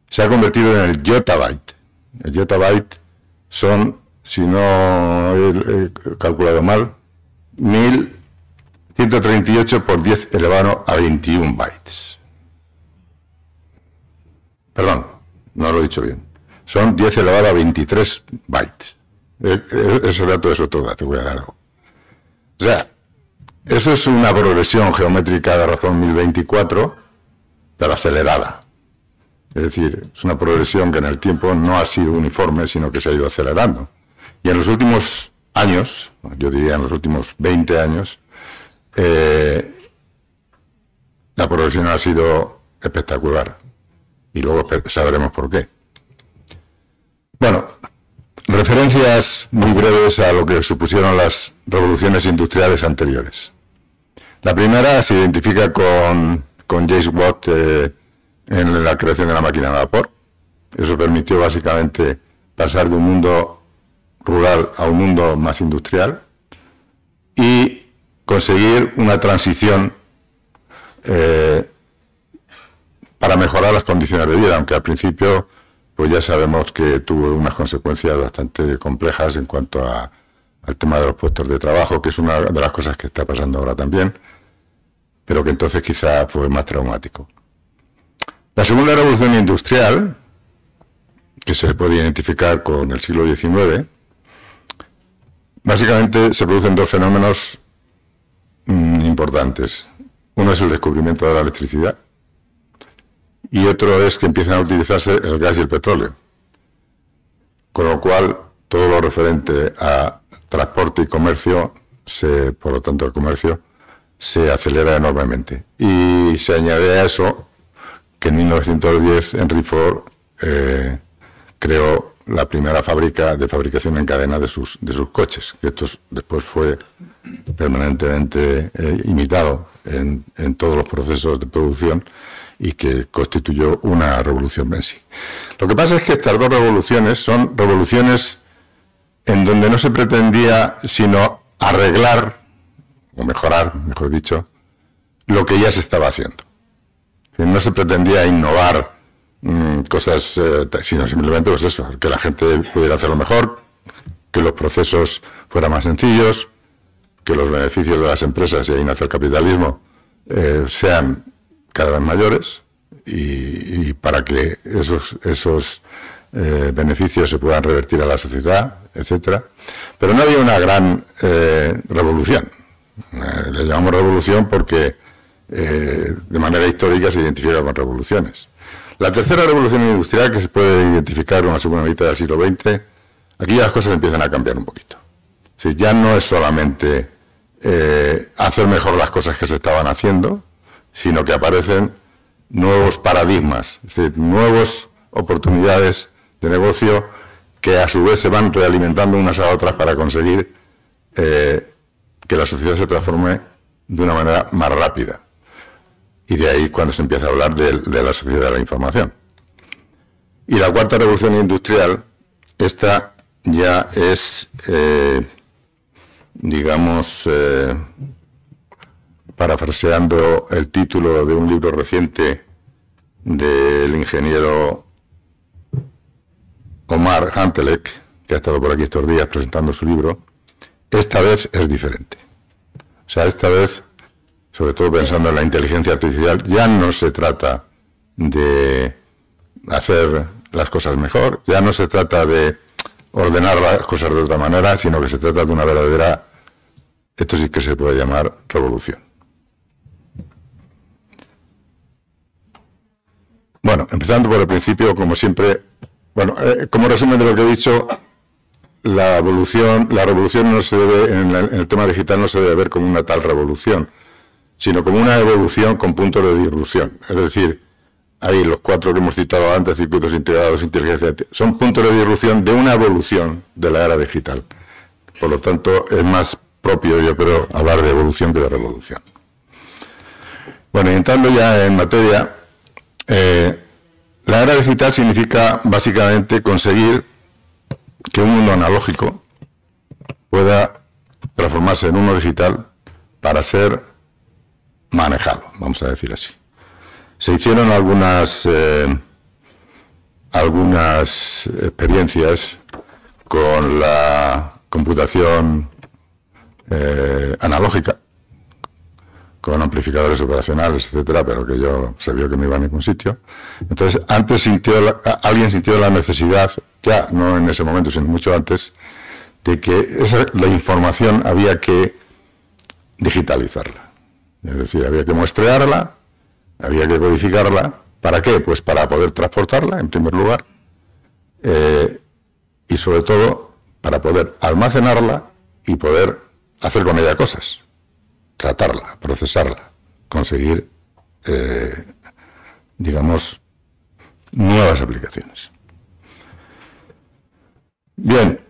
se ha convertido en el yottabyte. El yottabyte son, si no he calculado mal, 1138 por 10 elevado a 21 bytes. Perdón, no lo he dicho bien. Son 10 elevado a 23 bytes. Ese dato es otro dato, voy a dar algo. O sea, eso es una progresión geométrica de razón 1024, pero acelerada. Es decir, es una progresión que en el tiempo no ha sido uniforme, sino que se ha ido acelerando. Y en los últimos años, yo diría en los últimos 20 años, la progresión ha sido espectacular. Y luego sabremos por qué. Bueno, referencias muy breves a lo que supusieron las revoluciones industriales anteriores. La primera se identifica con James Watt en la creación de la máquina de vapor. Eso permitió básicamente pasar de un mundo rural a un mundo más industrial y conseguir una transición para mejorar las condiciones de vida, aunque al principio pues ya sabemos que tuvo unas consecuencias bastante complejas en cuanto al tema de los puestos de trabajo, que es una de las cosas que está pasando ahora también, pero que entonces quizá fue más traumático. La segunda revolución industrial, que se puede identificar con el siglo XIX, básicamente se producen 2 fenómenos importantes. Uno es el descubrimiento de la electricidad y otro es que empiezan a utilizarse el gas y el petróleo. Con lo cual, todo lo referente a transporte y comercio, por lo tanto el comercio, se acelera enormemente. Y se añade a eso que en 1910 Henry Ford creó la primera fábrica de fabricación en cadena de sus coches, que esto después fue permanentemente imitado en todos los procesos de producción y que constituyó una revolución en sí. Lo que pasa es que estas 2 revoluciones son revoluciones en donde no se pretendía sino arreglar, o mejorar, mejor dicho, lo que ya se estaba haciendo. No se pretendía innovar cosas, sino simplemente pues eso, que la gente pudiera hacerlo mejor, que los procesos fueran más sencillos, que los beneficios de las empresas, y ahí nace el capitalismo, sean cada vez mayores, y para que esos beneficios se puedan revertir a la sociedad, etcétera. Pero no había una gran revolución. Le llamamos revolución porque de manera histórica se identifica con revoluciones. La tercera revolución industrial, que se puede identificar en la segunda mitad del siglo XX, aquí ya las cosas empiezan a cambiar un poquito. Sí, ya no es solamente hacer mejor las cosas que se estaban haciendo, sino que aparecen nuevos paradigmas, es decir, nuevas oportunidades de negocio que a su vez se van realimentando unas a otras para conseguir que la sociedad se transforme de una manera más rápida. Y de ahí cuando se empieza a hablar de la sociedad de la información. Y la cuarta revolución industrial, esta ya es, digamos, parafraseando el título de un libro reciente del ingeniero Omar Hantelek, que ha estado por aquí estos días presentando su libro, esta vez es diferente. O sea, esta vez, sobre todo pensando en la inteligencia artificial, ya no se trata de hacer las cosas mejor, ya no se trata de ordenar las cosas de otra manera, sino que se trata de una verdadera, esto sí que se puede llamar revolución. Bueno, empezando por el principio, como siempre, bueno, como resumen de lo que he dicho, la revolución no se debe, en el tema digital no se debe ver como una tal revolución, sino como una evolución con puntos de disrupción. Es decir, ahí los cuatro que hemos citado antes, circuitos integrados, inteligencia, son puntos de disrupción de una evolución de la era digital. Por lo tanto, es más propio, yo creo, hablar de evolución que de revolución. Bueno, y entrando ya en materia, la era digital significa básicamente conseguir que un mundo analógico pueda transformarse en uno digital para ser manejado, vamos a decir así. Se hicieron algunas experiencias con la computación analógica, con amplificadores operacionales, etcétera, pero que se vio que no iba a ningún sitio. Entonces, antes alguien sintió la necesidad, ya no en ese momento, sino mucho antes, de que la información había que digitalizarla. Es decir, había que muestrearla, había que codificarla. ¿Para qué? Pues para poder transportarla, en primer lugar, y sobre todo para poder almacenarla y poder hacer con ella cosas. Tratarla, procesarla, conseguir, digamos, nuevas aplicaciones. Bien,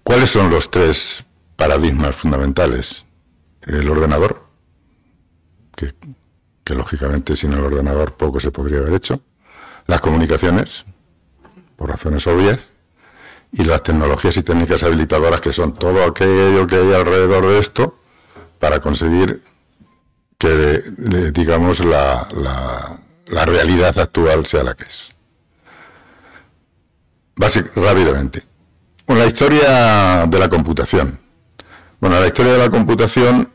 ¿cuáles son los tres paradigmas fundamentales? El ordenador, que lógicamente sin el ordenador poco se podría haber hecho, las comunicaciones, por razones obvias, y las tecnologías y técnicas habilitadoras, que son todo aquello que hay alrededor de esto para conseguir que, digamos, la realidad actual sea la que es. Rápidamente. Bueno, la historia de la computación. Bueno, la historia de la computación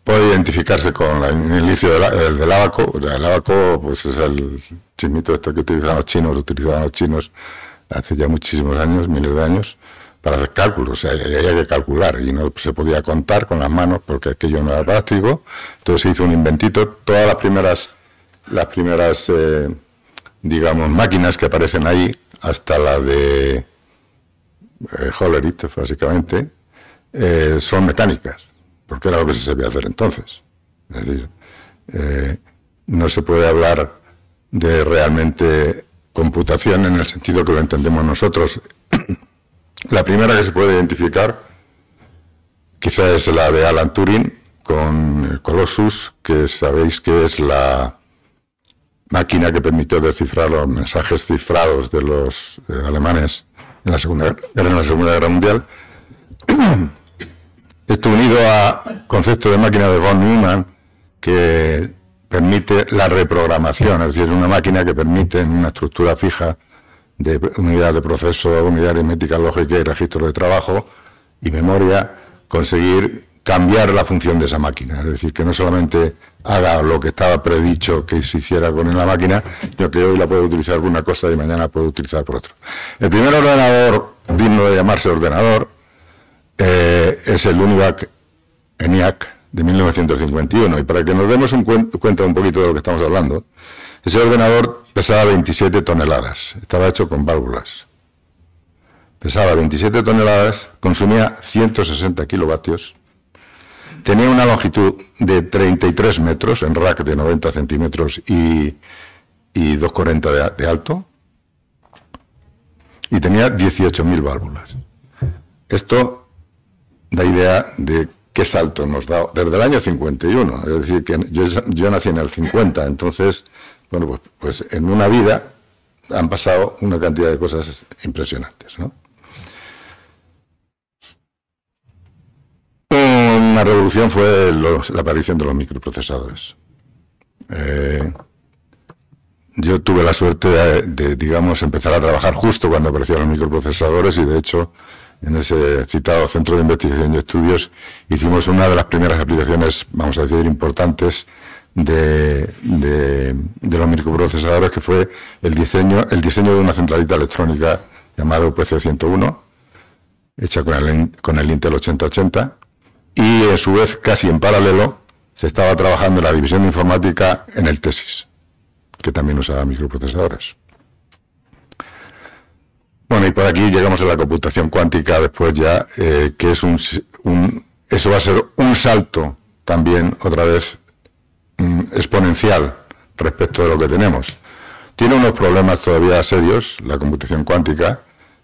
puede identificarse con el inicio del ábaco. O sea, el ábaco pues, es el chismito este que utilizaban los chinos hace ya muchísimos años, miles de años, para hacer cálculos. O sea, había que calcular y no se podía contar con las manos porque aquello no era práctico. Entonces se hizo un inventito. Todas las primeras digamos, máquinas que aparecen ahí, hasta la de Hollerith, básicamente, son mecánicas, porque era lo que se sabía hacer entonces. Es decir, no se puede hablar de realmente computación en el sentido que lo entendemos nosotros. La primera que se puede identificar quizá es la de Alan Turing con Colossus, que sabéis que es la máquina que permitió descifrar los mensajes cifrados de los alemanes en la Segunda Guerra Mundial. Esto unido al concepto de máquina de von Neumann, que permite la reprogramación, es decir, una máquina que permite en una estructura fija de unidad de proceso, unidad aritmética, lógica y registro de trabajo y memoria, conseguir cambiar la función de esa máquina. Es decir, que no solamente haga lo que estaba predicho que se hiciera con la máquina, sino que hoy la puede utilizar por una cosa y mañana la puede utilizar por otra. El primer ordenador digno de llamarse ordenador es el UNIVAC ENIAC de 1951. Y para que nos demos cuenta un poquito de lo que estamos hablando, ese ordenador pesaba 27 toneladas, estaba hecho con válvulas. Pesaba 27 toneladas, consumía 160 kilovatios, tenía una longitud de 33 metros en rack de 90 centímetros y 2,40 de alto, y tenía 18.000 válvulas. Esto da idea de qué salto hemos dado desde el año 51, es decir, que yo nací en el 50, entonces, bueno, pues en una vida han pasado una cantidad de cosas impresionantes, ¿no? Una revolución fue la aparición de los microprocesadores. Yo tuve la suerte de, digamos, empezar a trabajar justo cuando aparecieron los microprocesadores y, de hecho, en ese citado Centro de Investigación y Estudios hicimos una de las primeras aplicaciones, vamos a decir, importantes de los microprocesadores, que fue el diseño de una centralita electrónica llamada UPC-101, hecha con el Intel 8080, y a su vez, casi en paralelo, se estaba trabajando en la división de informática en el TESIS, que también usaba microprocesadores. Bueno, y por aquí llegamos a la computación cuántica después ya, que es eso va a ser un salto también, otra vez, exponencial respecto de lo que tenemos. Tiene unos problemas todavía serios, la computación cuántica,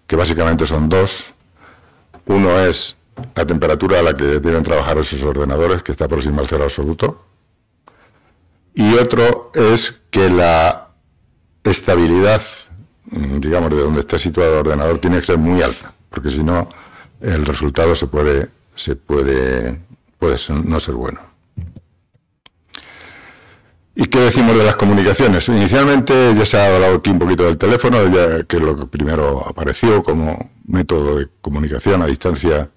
que básicamente son dos. Uno es la temperatura a la que deben trabajar esos ordenadores, que está próxima al cero absoluto. Y otro es que la estabilidad, digamos, de donde esté situado el ordenador tiene que ser muy alta, porque si no, el resultado puede no ser bueno. ¿Y qué decimos de las comunicaciones? Inicialmente ya se ha hablado aquí un poquito del teléfono, que es lo que primero apareció como método de comunicación a distancia,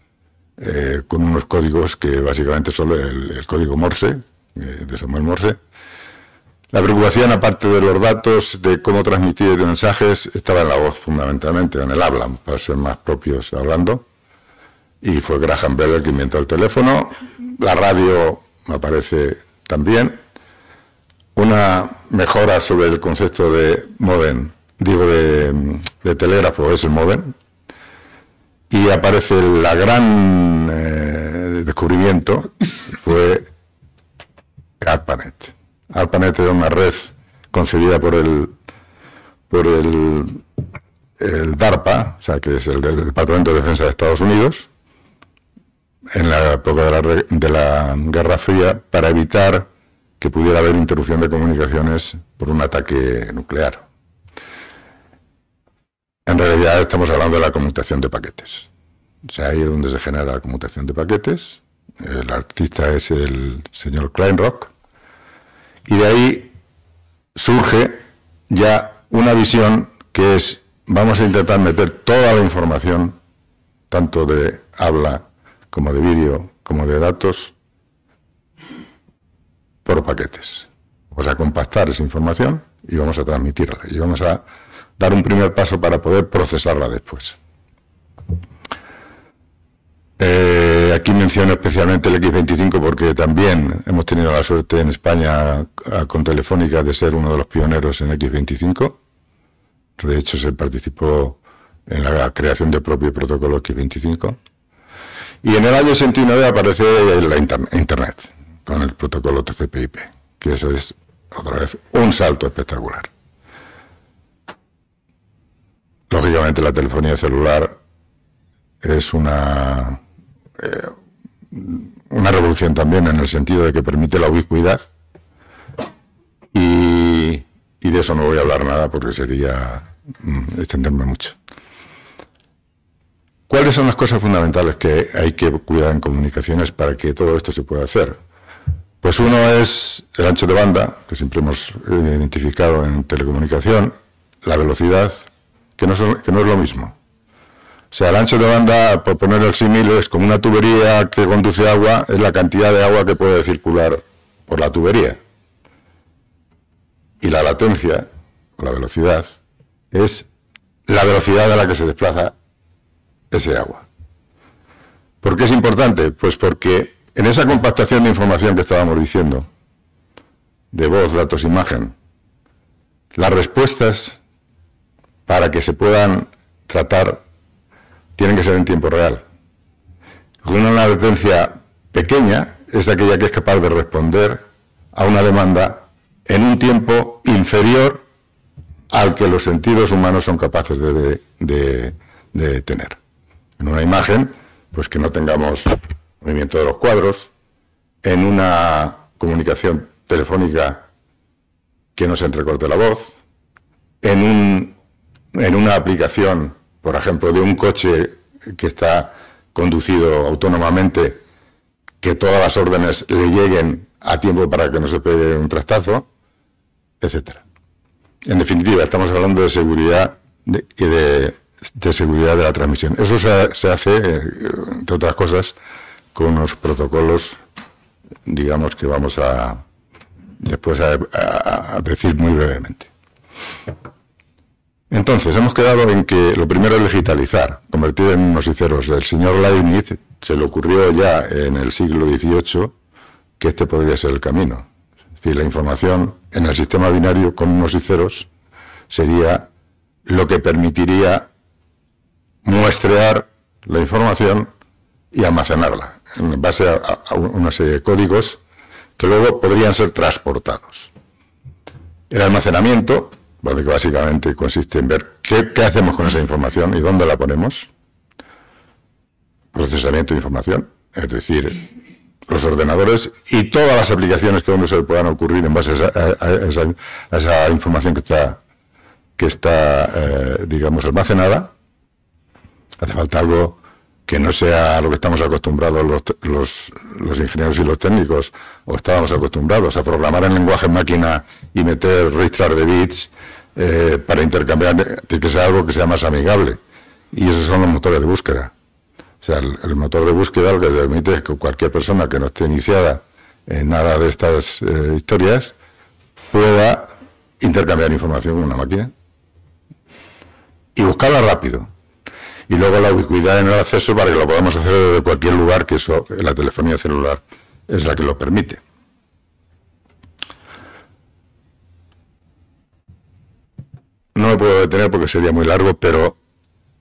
con unos códigos que básicamente son el código Morse, de Samuel Morse. La preocupación, aparte de los datos, de cómo transmitir mensajes, estaba en la voz, fundamentalmente, en el habla, para ser más propios hablando. Y fue Graham Bell el que inventó el teléfono. La radio aparece también. Una mejora sobre el concepto de modem, de telégrafo, es el modem. Y aparece la gran descubrimiento, fue ARPANET. ARPANET era una red concebida por el DARPA, o sea, que es el del Departamento de Defensa de Estados Unidos, en la época de la Guerra Fría, para evitar que pudiera haber interrupción de comunicaciones por un ataque nuclear. En realidad estamos hablando de la conmutación de paquetes. O sea, ahí es donde se genera la conmutación de paquetes. El artista es el señor Kleinrock. Y de ahí surge ya una visión que es, vamos a intentar meter toda la información, tanto de habla como de vídeo, como de datos, por paquetes. Vamos a compactar esa información y vamos a transmitirla. Y vamos a dar un primer paso para poder procesarla después. Aquí menciono especialmente el X25 porque también hemos tenido la suerte en España con Telefónica de ser uno de los pioneros en X25. De hecho, se participó en la creación del propio protocolo X25. Y en el año 69 aparece la Internet con el protocolo TCP/IP, que eso es, otra vez, un salto espectacular. Lógicamente, la telefonía celular es una revolución también en el sentido de que permite la ubicuidad, y de eso no voy a hablar nada porque sería extenderme mucho. ¿Cuáles son las cosas fundamentales que hay que cuidar en comunicaciones para que todo esto se pueda hacer? Pues uno es el ancho de banda, que siempre hemos identificado en telecomunicación, la velocidad, que no es lo mismo. O sea, el ancho de banda, por poner el símil, es como una tubería que conduce agua, es la cantidad de agua que puede circular por la tubería. Y la latencia, o la velocidad, es la velocidad a la que se desplaza ese agua. ¿Por qué es importante? Pues porque en esa compactación de información que estábamos diciendo, de voz, datos, imagen, las respuestas para que se puedan tratar tienen que ser en tiempo real. Una latencia pequeña es aquella que es capaz de responder a una demanda en un tiempo inferior al que los sentidos humanos son capaces de tener. En una imagen, pues que no tengamos movimiento de los cuadros, en una comunicación telefónica que no se entrecorte la voz, en una aplicación, por ejemplo, de un coche que está conducido autónomamente, que todas las órdenes le lleguen a tiempo para que no se pegue un trastazo, etcétera. En definitiva, estamos hablando de seguridad de seguridad de la transmisión. Eso se hace, entre otras cosas, con unos protocolos, digamos, que vamos a después a decir muy brevemente. Entonces, hemos quedado en que lo primero es digitalizar, convertir en unos y ceros. El señor Leibniz se le ocurrió ya en el siglo XVIII que este podría ser el camino. Es decir, la información en el sistema binario con unos y ceros sería lo que permitiría muestrear la información y almacenarla en base a una serie de códigos que luego podrían ser transportados. El almacenamiento, que básicamente consiste en ver qué hacemos con esa información y dónde la ponemos. Procesamiento de información, es decir, los ordenadores y todas las aplicaciones que a uno se le puedan ocurrir en base a esa información que está digamos, almacenada. Hace falta algo que no sea lo que estamos acostumbrados los ingenieros y los técnicos, o estábamos acostumbrados a programar en lenguaje máquina y meter registrar de bits para intercambiar, tiene que ser algo que sea más amigable. Y esos son los motores de búsqueda. O sea, el motor de búsqueda lo que permite es que cualquier persona que no esté iniciada en nada de estas historias pueda intercambiar información con una máquina y buscarla rápido. Y luego la ubicuidad en el acceso para que lo podamos hacer desde cualquier lugar, que eso, la telefonía celular es la que lo permite. No me puedo detener porque sería muy largo, pero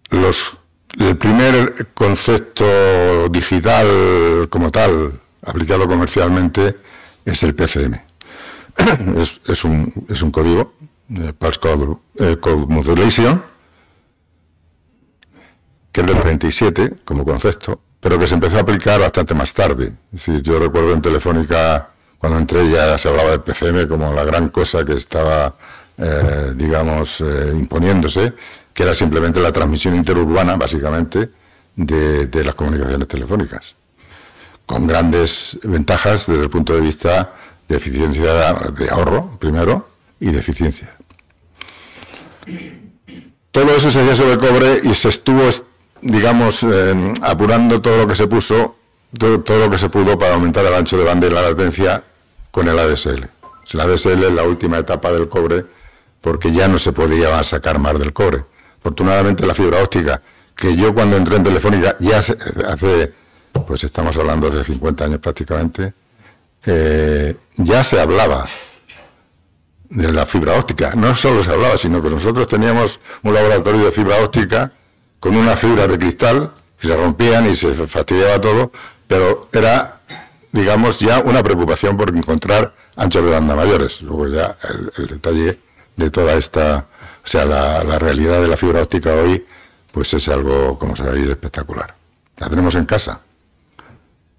el primer concepto digital como tal, aplicado comercialmente, es el PCM. Es un código, Pulse Code Modulation, que es del 37 como concepto, pero que se empezó a aplicar bastante más tarde. Es decir, yo recuerdo en Telefónica, cuando entré, ya se hablaba del PCM como la gran cosa que estaba, digamos, imponiéndose, que era simplemente la transmisión interurbana, básicamente, de las comunicaciones telefónicas, con grandes ventajas desde el punto de vista de eficiencia, de ahorro, primero, y de eficiencia. Todo eso se hacía sobre cobre y se estuvo, digamos, apurando todo lo que se puso, todo lo que se pudo para aumentar el ancho de banda y la latencia con el ADSL. La ADSL es la última etapa del cobre, porque ya no se podía sacar más del cobre. Afortunadamente la fibra óptica, que yo cuando entré en Telefónica, ya hace, pues estamos hablando de 50 años prácticamente, ya se hablaba de la fibra óptica. No solo se hablaba, sino que nosotros teníamos un laboratorio de fibra óptica con unas fibras de cristal que se rompían y se fastidiaba todo, pero era, digamos, ya una preocupación por encontrar anchos de banda mayores. Luego ya el detalle de toda esta, o sea, la realidad de la fibra óptica hoy, pues es algo, como sabéis, espectacular. La tenemos en casa.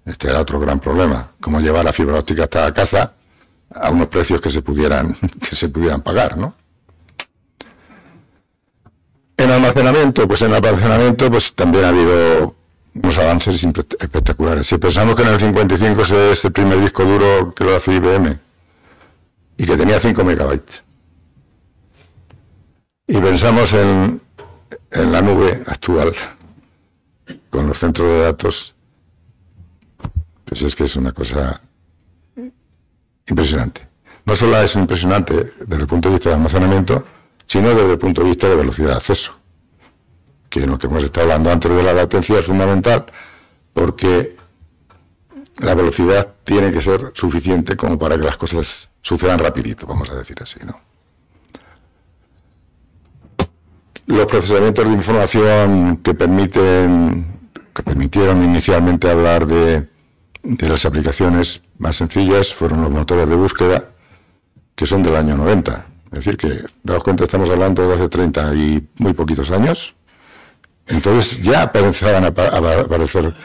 Este era otro gran problema, cómo llevar la fibra óptica hasta casa a unos precios que se pudieran pagar, ¿no? En almacenamiento, pues también ha habido unos avances espectaculares. Si pensamos que en el 55 es el primer disco duro que lo hace IBM y que tenía 5 megabytes, y pensamos en la nube actual con los centros de datos, pues es que es una cosa impresionante. No solo es impresionante desde el punto de vista de almacenamiento, sino desde el punto de vista de velocidad de acceso, que en lo que hemos estado hablando antes de la latencia es fundamental, porque la velocidad tiene que ser suficiente como para que las cosas sucedan rapidito, vamos a decir así, ¿no? Los procesamientos de información que permitieron inicialmente hablar de las aplicaciones más sencillas fueron los motores de búsqueda, que son del año 90. Es decir, que, daos cuenta, estamos hablando de hace 30 y muy poquitos años. Entonces ya empezaban a aparecer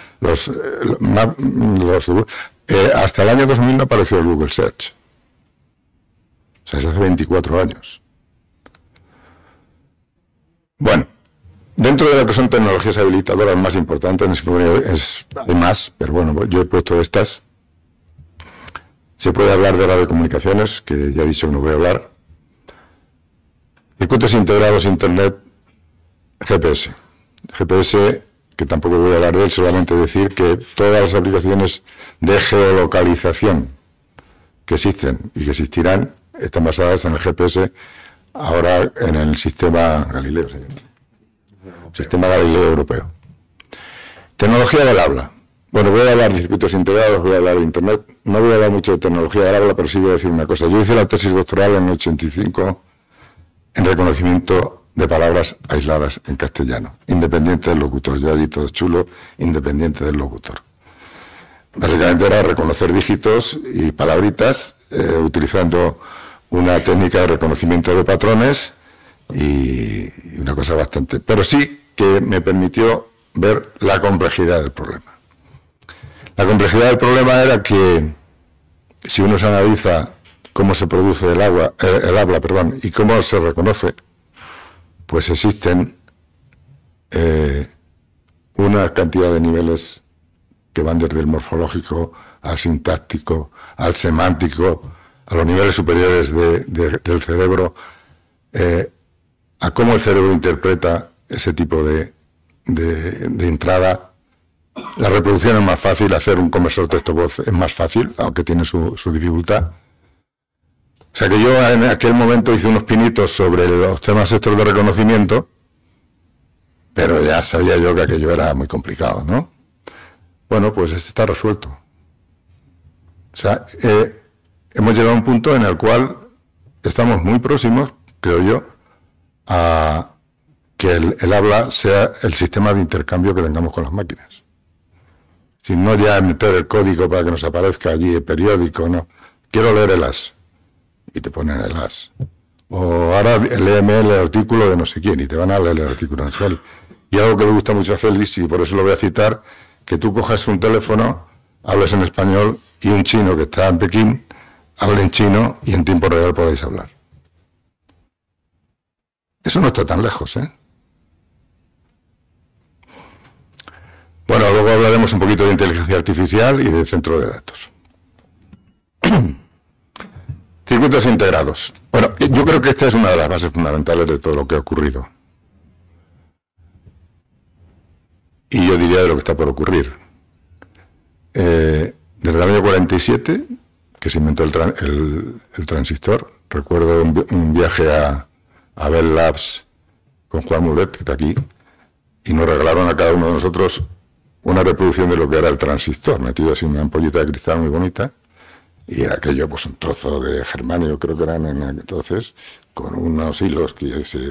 hasta el año 2000 no apareció el Google Search. O sea, es hace 24 años. Bueno, dentro de lo que son tecnologías habilitadoras más importantes, hay más, pero bueno, yo he puesto estas. Se puede hablar de radiocomunicaciones, que ya he dicho que no voy a hablar. Circuitos integrados, Internet, GPS. GPS, que tampoco voy a hablar de él, solamente decir que todas las aplicaciones de geolocalización que existen y que existirán están basadas en el GPS, ahora en el sistema Galileo, ¿sí? Sistema Galileo europeo. Tecnología del habla. Bueno, voy a hablar de circuitos integrados, voy a hablar de Internet. No voy a hablar mucho de tecnología del habla, pero sí voy a decir una cosa. Yo hice la tesis doctoral en el 85 en reconocimiento de palabras aisladas en castellano, independiente del locutor. Yo allí todo chulo, independiente del locutor. Básicamente era reconocer dígitos y palabritas utilizando una técnica de reconocimiento de patrones y una cosa bastante... Pero sí que me permitió ver la complejidad del problema. La complejidad del problema era que si uno se analiza cómo se produce el habla, y cómo se reconoce, pues existen una cantidad de niveles que van desde el morfológico al sintáctico, al semántico, a los niveles superiores del cerebro, a cómo el cerebro interpreta ese tipo de entrada. La reproducción es más fácil, hacer un conversor texto-voz es más fácil, aunque tiene su dificultad. O sea que yo en aquel momento hice unos pinitos sobre los temas estos de reconocimiento, pero ya sabía yo que aquello era muy complicado, ¿no? Bueno, pues está resuelto. O sea, hemos llegado a un punto en el cual estamos muy próximos, creo yo, a que el habla sea el sistema de intercambio que tengamos con las máquinas. Si no ya meter el código para que nos aparezca allí el periódico, no. Quiero leer el as. Y te ponen el as. O ahora léeme el artículo de no sé quién y te van a leer el artículo. Y algo que me gusta mucho a Félix, y por eso lo voy a citar, que tú cojas un teléfono, hables en español y un chino que está en Pekín hable en chino y en tiempo real podéis hablar. Eso no está tan lejos, ¿eh? Bueno, luego hablaremos un poquito de inteligencia artificial y de centro de datos. Circuitos integrados. Bueno, yo creo que esta es una de las bases fundamentales de todo lo que ha ocurrido. Y yo diría de lo que está por ocurrir. Desde el año 47, que se inventó el transistor, recuerdo un viaje a Bell Labs con Juan Mulet, que está aquí, y nos regalaron a cada uno de nosotros una reproducción de lo que era el transistor, metido así en una ampollita de cristal muy bonita, y era aquello, pues un trozo de germanio, creo que eran entonces, con unos hilos que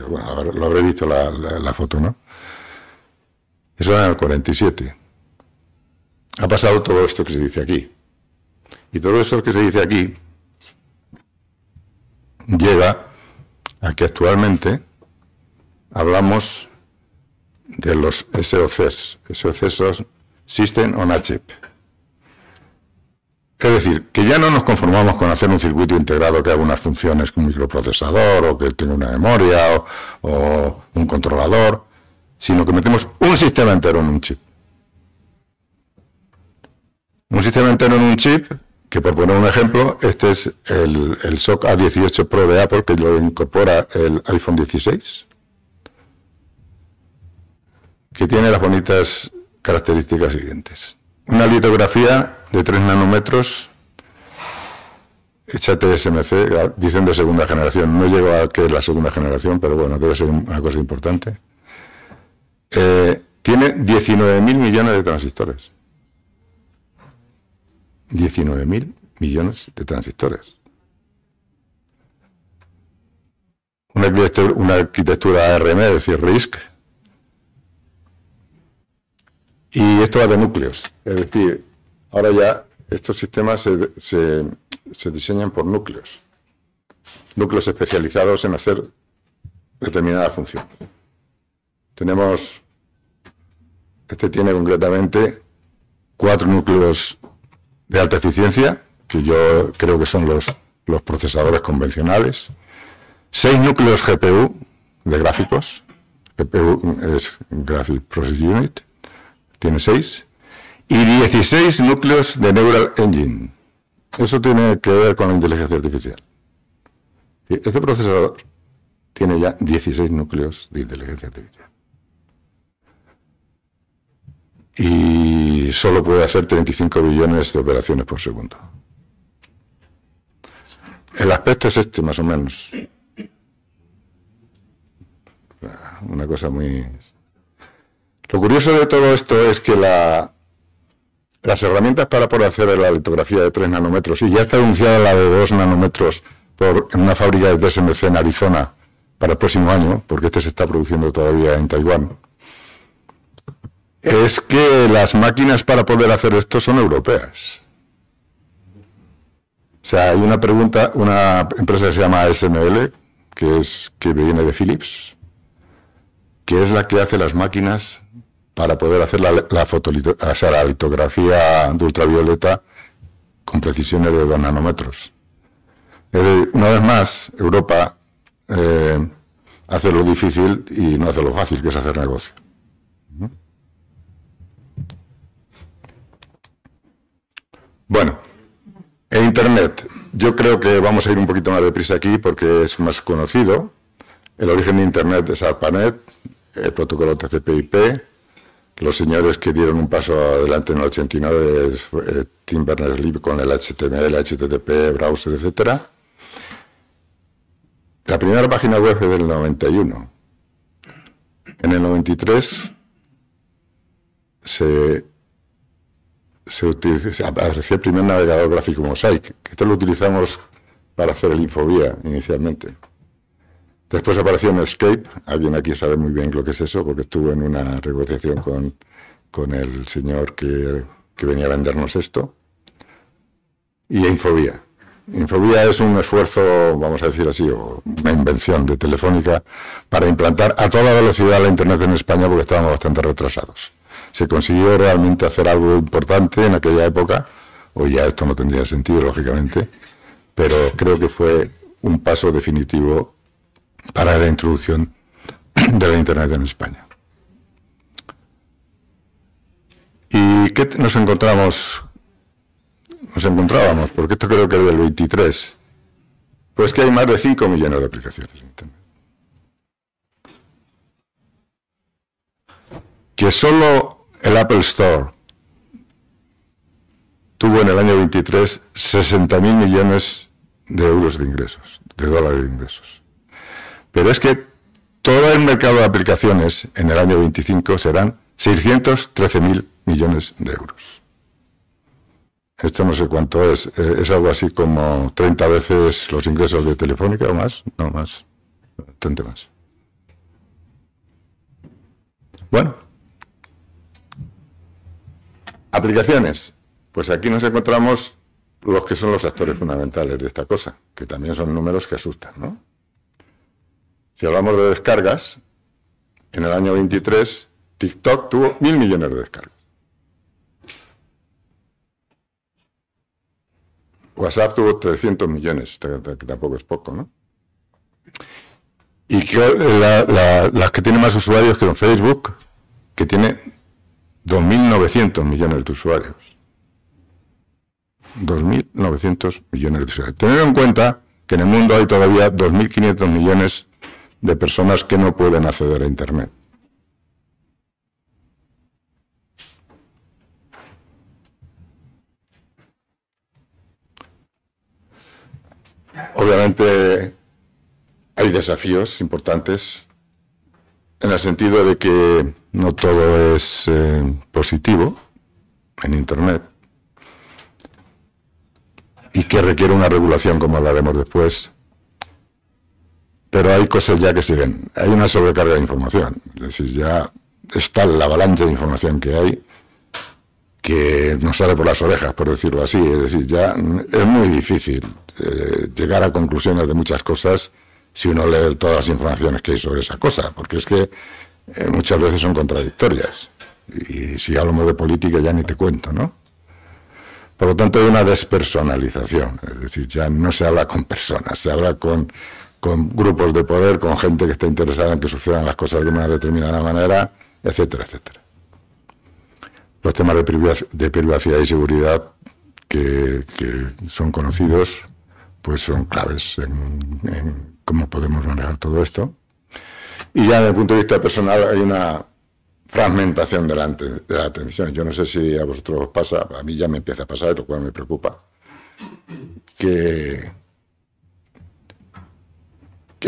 bueno, lo habré visto la foto, ¿no? Eso era en el 47. Ha pasado todo esto que se dice aquí. Y todo eso que se dice aquí llega a que actualmente hablamos de los SOCs. SOCs son System on a Chip. Es decir, que ya no nos conformamos con hacer un circuito integrado que haga unas funciones con un microprocesador o que tenga una memoria o un controlador, sino que metemos un sistema entero en un chip. Un sistema entero en un chip, que por poner un ejemplo, este es el SoC A18 Pro de Apple, que lo incorpora el iPhone 16, que tiene las bonitas características siguientes. Una litografía de 3 nanómetros, hecha TSMC, dicen de segunda generación, no llegó a que es la segunda generación, pero bueno, debe ser una cosa importante. Tiene 19.000 millones de transistores. 19.000 millones de transistores. Una arquitectura ARM, es decir, RISC. Y esto va de núcleos. Es decir, ahora ya estos sistemas se diseñan por núcleos. Núcleos especializados en hacer determinada función. Este tiene concretamente 4 núcleos de alta eficiencia, que yo creo que son los procesadores convencionales, 6 núcleos GPU de gráficos, GPU es Graphic Process Unit, tiene 6, y 16 núcleos de Neural Engine. Eso tiene que ver con la inteligencia artificial. Este procesador tiene ya 16 núcleos de inteligencia artificial. Y solo puede hacer 35 billones de operaciones por segundo. El aspecto es este, más o menos. Una cosa muy... Lo curioso de todo esto es que las herramientas para poder hacer la litografía de 3 nanómetros, y ya está anunciada la de 2 nanómetros en una fábrica de TSMC en Arizona para el próximo año, porque este se está produciendo todavía en Taiwán, es que las máquinas para poder hacer esto son europeas. O sea, hay una empresa que se llama ASML, que viene de Philips, que es la que hace las máquinas para poder hacer la litografía de ultravioleta con precisiones de 2 nanómetros. Una vez más, Europa hace lo difícil y no hace lo fácil, que es hacer negocio. Bueno, en Internet, yo creo que vamos a ir un poquito más deprisa aquí porque es más conocido. El origen de Internet es ARPANET, el protocolo TCP/IP. Los señores que dieron un paso adelante en el 89 es Tim Berners-Lee con el HTML, HTTP, browser, etcétera. La primera página web es del 91. En el 93 apareció el primer navegador gráfico Mosaic, que esto lo utilizamos para hacer el Infovía inicialmente. Después apareció Netscape, alguien aquí sabe muy bien lo que es eso, porque estuvo en una negociación con el señor que venía a vendernos esto. Y Infovía. Infovía es un esfuerzo, vamos a decir así, o una invención de Telefónica para implantar a toda velocidad la Internet en España porque estábamos bastante retrasados. Se consiguió realmente hacer algo importante en aquella época, hoy ya esto no tendría sentido, lógicamente, pero creo que fue un paso definitivo para la introducción de la Internet en España. ¿Y qué nos encontrábamos? Porque esto creo que es del 23, pues que hay más de 5 millones de aplicaciones en Internet. Que solo el Apple Store tuvo en el año 23 60.000 millones de euros de ingresos, de dólares de ingresos. Pero es que todo el mercado de aplicaciones en el año 25 serán 613.000 millones de euros. Esto no sé cuánto es algo así como 30 veces los ingresos de Telefónica o más, no más, bastante más. Bueno, aplicaciones, pues aquí nos encontramos los que son los actores fundamentales de esta cosa, que también son números que asustan, ¿no? Si hablamos de descargas, en el año 23, TikTok tuvo 1.000 millones de descargas. WhatsApp tuvo 300 millones, que tampoco es poco, ¿no? Y las que tienen más usuarios que en Facebook, que tiene 2.900 millones de usuarios. 2.900 millones de usuarios. Tened en cuenta que en el mundo hay todavía 2.500 millones de personas que no pueden acceder a Internet. Obviamente hay desafíos importantes en el sentido de que no todo es positivo en Internet. que requiere una regulación, como hablaremos después, pero hay cosas ya que se ven. Hay una sobrecarga de información, es decir, ya está la avalancha de información que hay, que nos sale por las orejas, por decirlo así. Es decir, ya es muy difícil llegar a conclusiones de muchas cosas si uno lee todas las informaciones que hay sobre esa cosa, porque es que muchas veces son contradictorias. Y si hablamos de política ya ni te cuento, ¿no? Por lo tanto, hay una despersonalización, es decir, ya no se habla con personas, se habla con grupos de poder, con gente que está interesada en que sucedan las cosas de una determinada manera, etcétera, etcétera. Los temas de privacidad y seguridad que son conocidos, pues son claves en cómo podemos manejar todo esto. Y ya desde el punto de vista personal hay una fragmentación de la atención. Yo no sé si a vosotros os pasa, a mí ya me empieza a pasar, lo cual me preocupa, que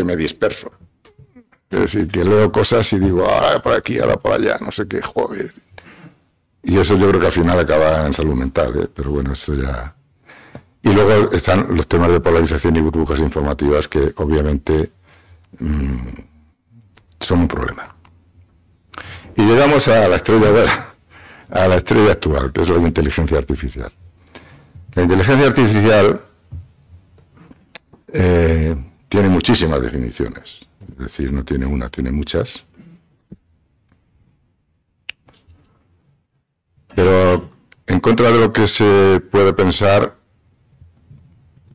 me disperso. Es decir, que leo cosas y digo, ahora por aquí, ahora por allá, no sé qué, joder. Y eso yo creo que al final acaba en salud mental, ¿eh? Pero bueno, eso ya... Y luego están los temas de polarización y burbujas informativas que obviamente son un problema. Y llegamos a la estrella actual, que es la de inteligencia artificial. La inteligencia artificial tiene muchísimas definiciones, es decir, no tiene una, tiene muchas. Pero en contra de lo que se puede pensar,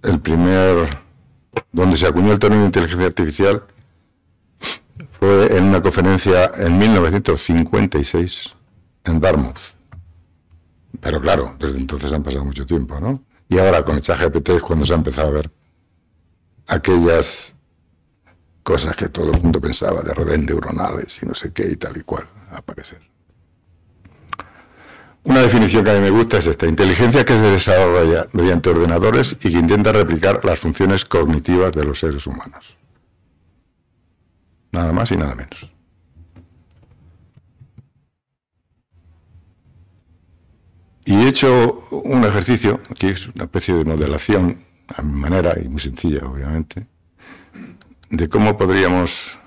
donde se acuñó el término de inteligencia artificial fue en una conferencia en 1956 en Dartmouth. Pero claro, desde entonces han pasado mucho tiempo, ¿no? Y ahora con el ChatGPT es cuando se ha empezado a ver aquellas cosas que todo el mundo pensaba de redes neuronales y no sé qué y tal y cual aparecer. Una definición que a mí me gusta es esta: inteligencia que se desarrolla mediante ordenadores y que intenta replicar las funciones cognitivas de los seres humanos. Nada más y nada menos. Y he hecho un ejercicio, aquí es una especie de modelación, a mi manera, y muy sencilla, obviamente, de cómo podríamos...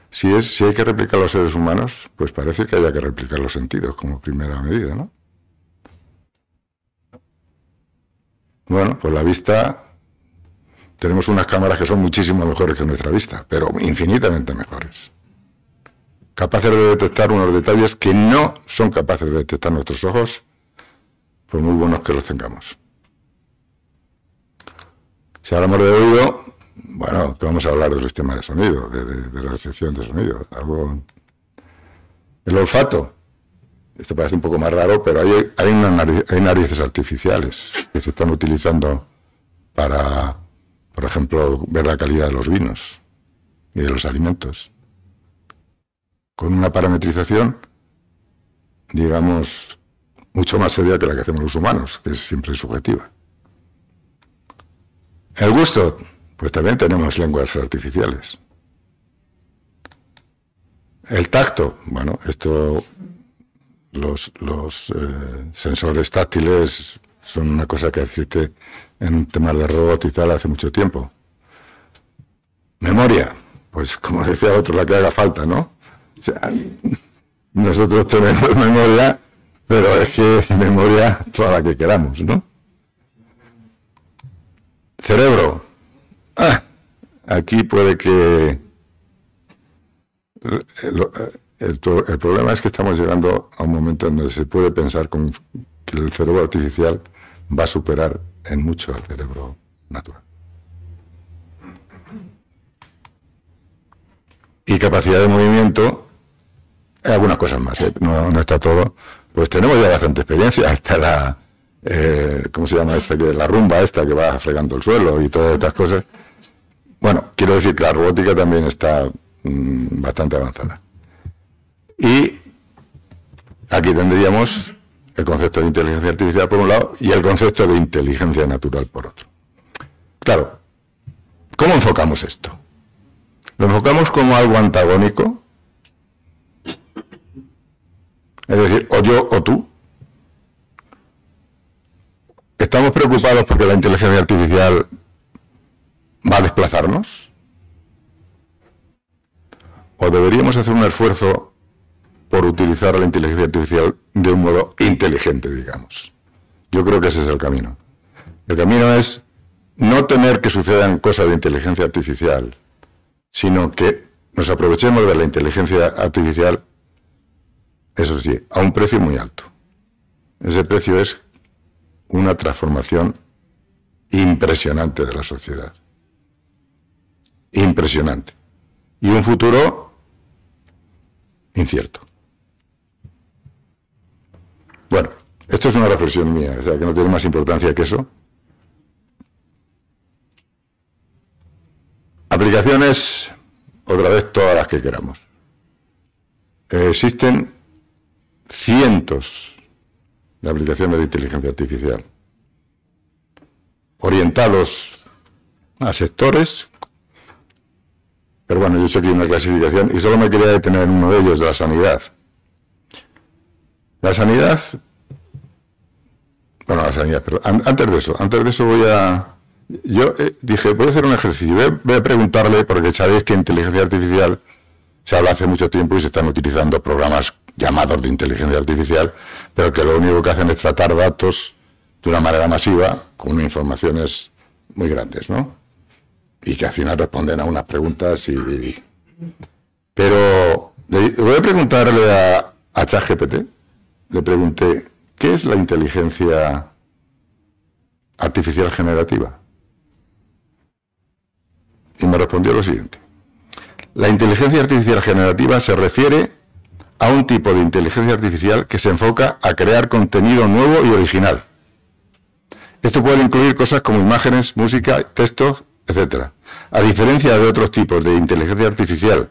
Si hay que replicar los seres humanos, pues parece que haya que replicar los sentidos como primera medida, ¿no? Bueno, pues la vista, tenemos unas cámaras que son muchísimo mejores que nuestra vista, pero infinitamente mejores. Capaces de detectar unos detalles que no son capaces de detectar nuestros ojos, por muy buenos que los tengamos. Si hablamos de oído, bueno, que vamos a hablar del sistema de sonido, de la recepción de sonido. El olfato. Esto parece un poco más raro, pero hay narices artificiales que se están utilizando para, por ejemplo, ver la calidad de los vinos y de los alimentos. Con una parametrización, digamos, mucho más seria que la que hacemos los humanos, que es siempre subjetiva. El gusto. Pues también tenemos lenguas artificiales. El tacto, bueno, los sensores táctiles son una cosa que existe en temas de robot y tal hace mucho tiempo. Memoria, pues como decía otro, la que haga falta, ¿no? O sea, nosotros tenemos memoria, pero es que memoria toda la que queramos, ¿no? Cerebro. Aquí puede que... El problema es que estamos llegando a un momento en donde se puede pensar que el cerebro artificial va a superar en mucho al cerebro natural. Y capacidad de movimiento, hay algunas cosas más, no está todo. Pues tenemos ya bastante experiencia, hasta la... ¿cómo se llama esta? La rumba esta que va fregando el suelo y todas estas cosas. Bueno, quiero decir que la robótica también está bastante avanzada. Y aquí tendríamos el concepto de inteligencia artificial por un lado y el concepto de inteligencia natural por otro. Claro, ¿cómo enfocamos esto? ¿Lo enfocamos como algo antagónico? Es decir, o yo o tú. ¿Estamos preocupados porque la inteligencia artificial va a desplazarnos? ¿O deberíamos hacer un esfuerzo por utilizar la inteligencia artificial de un modo inteligente, digamos? Yo creo que ese es el camino. El camino es no temer que sucedan cosas de inteligencia artificial, sino que nos aprovechemos de la inteligencia artificial, eso sí, a un precio muy alto. Ese precio es una transformación impresionante de la sociedad. Impresionante. Y un futuro incierto. Bueno, esto es una reflexión mía, o sea, que no tiene más importancia que eso. Aplicaciones, otra vez todas las que queramos. Existen cientos de aplicaciones de inteligencia artificial orientados a sectores, pero bueno, yo he hecho aquí una clasificación y solo me quería detener en uno de ellos, de la sanidad. La sanidad, bueno, la sanidad, perdón, antes de eso voy a... Yo dije, voy a hacer un ejercicio, voy a preguntarle, porque sabéis que inteligencia artificial se habla hace mucho tiempo y se están utilizando programas llamados de inteligencia artificial, pero que lo único que hacen es tratar datos de una manera masiva, con unas informaciones muy grandes, ¿no? Y que al final responden a unas preguntas Pero voy a preguntarle a ChatGPT, le pregunté, ¿qué es la inteligencia artificial generativa? Y me respondió lo siguiente. La inteligencia artificial generativa se refiere a un tipo de inteligencia artificial que se enfoca a crear contenido nuevo y original. Esto puede incluir cosas como imágenes, música, textos, etc. A diferencia de otros tipos de inteligencia artificial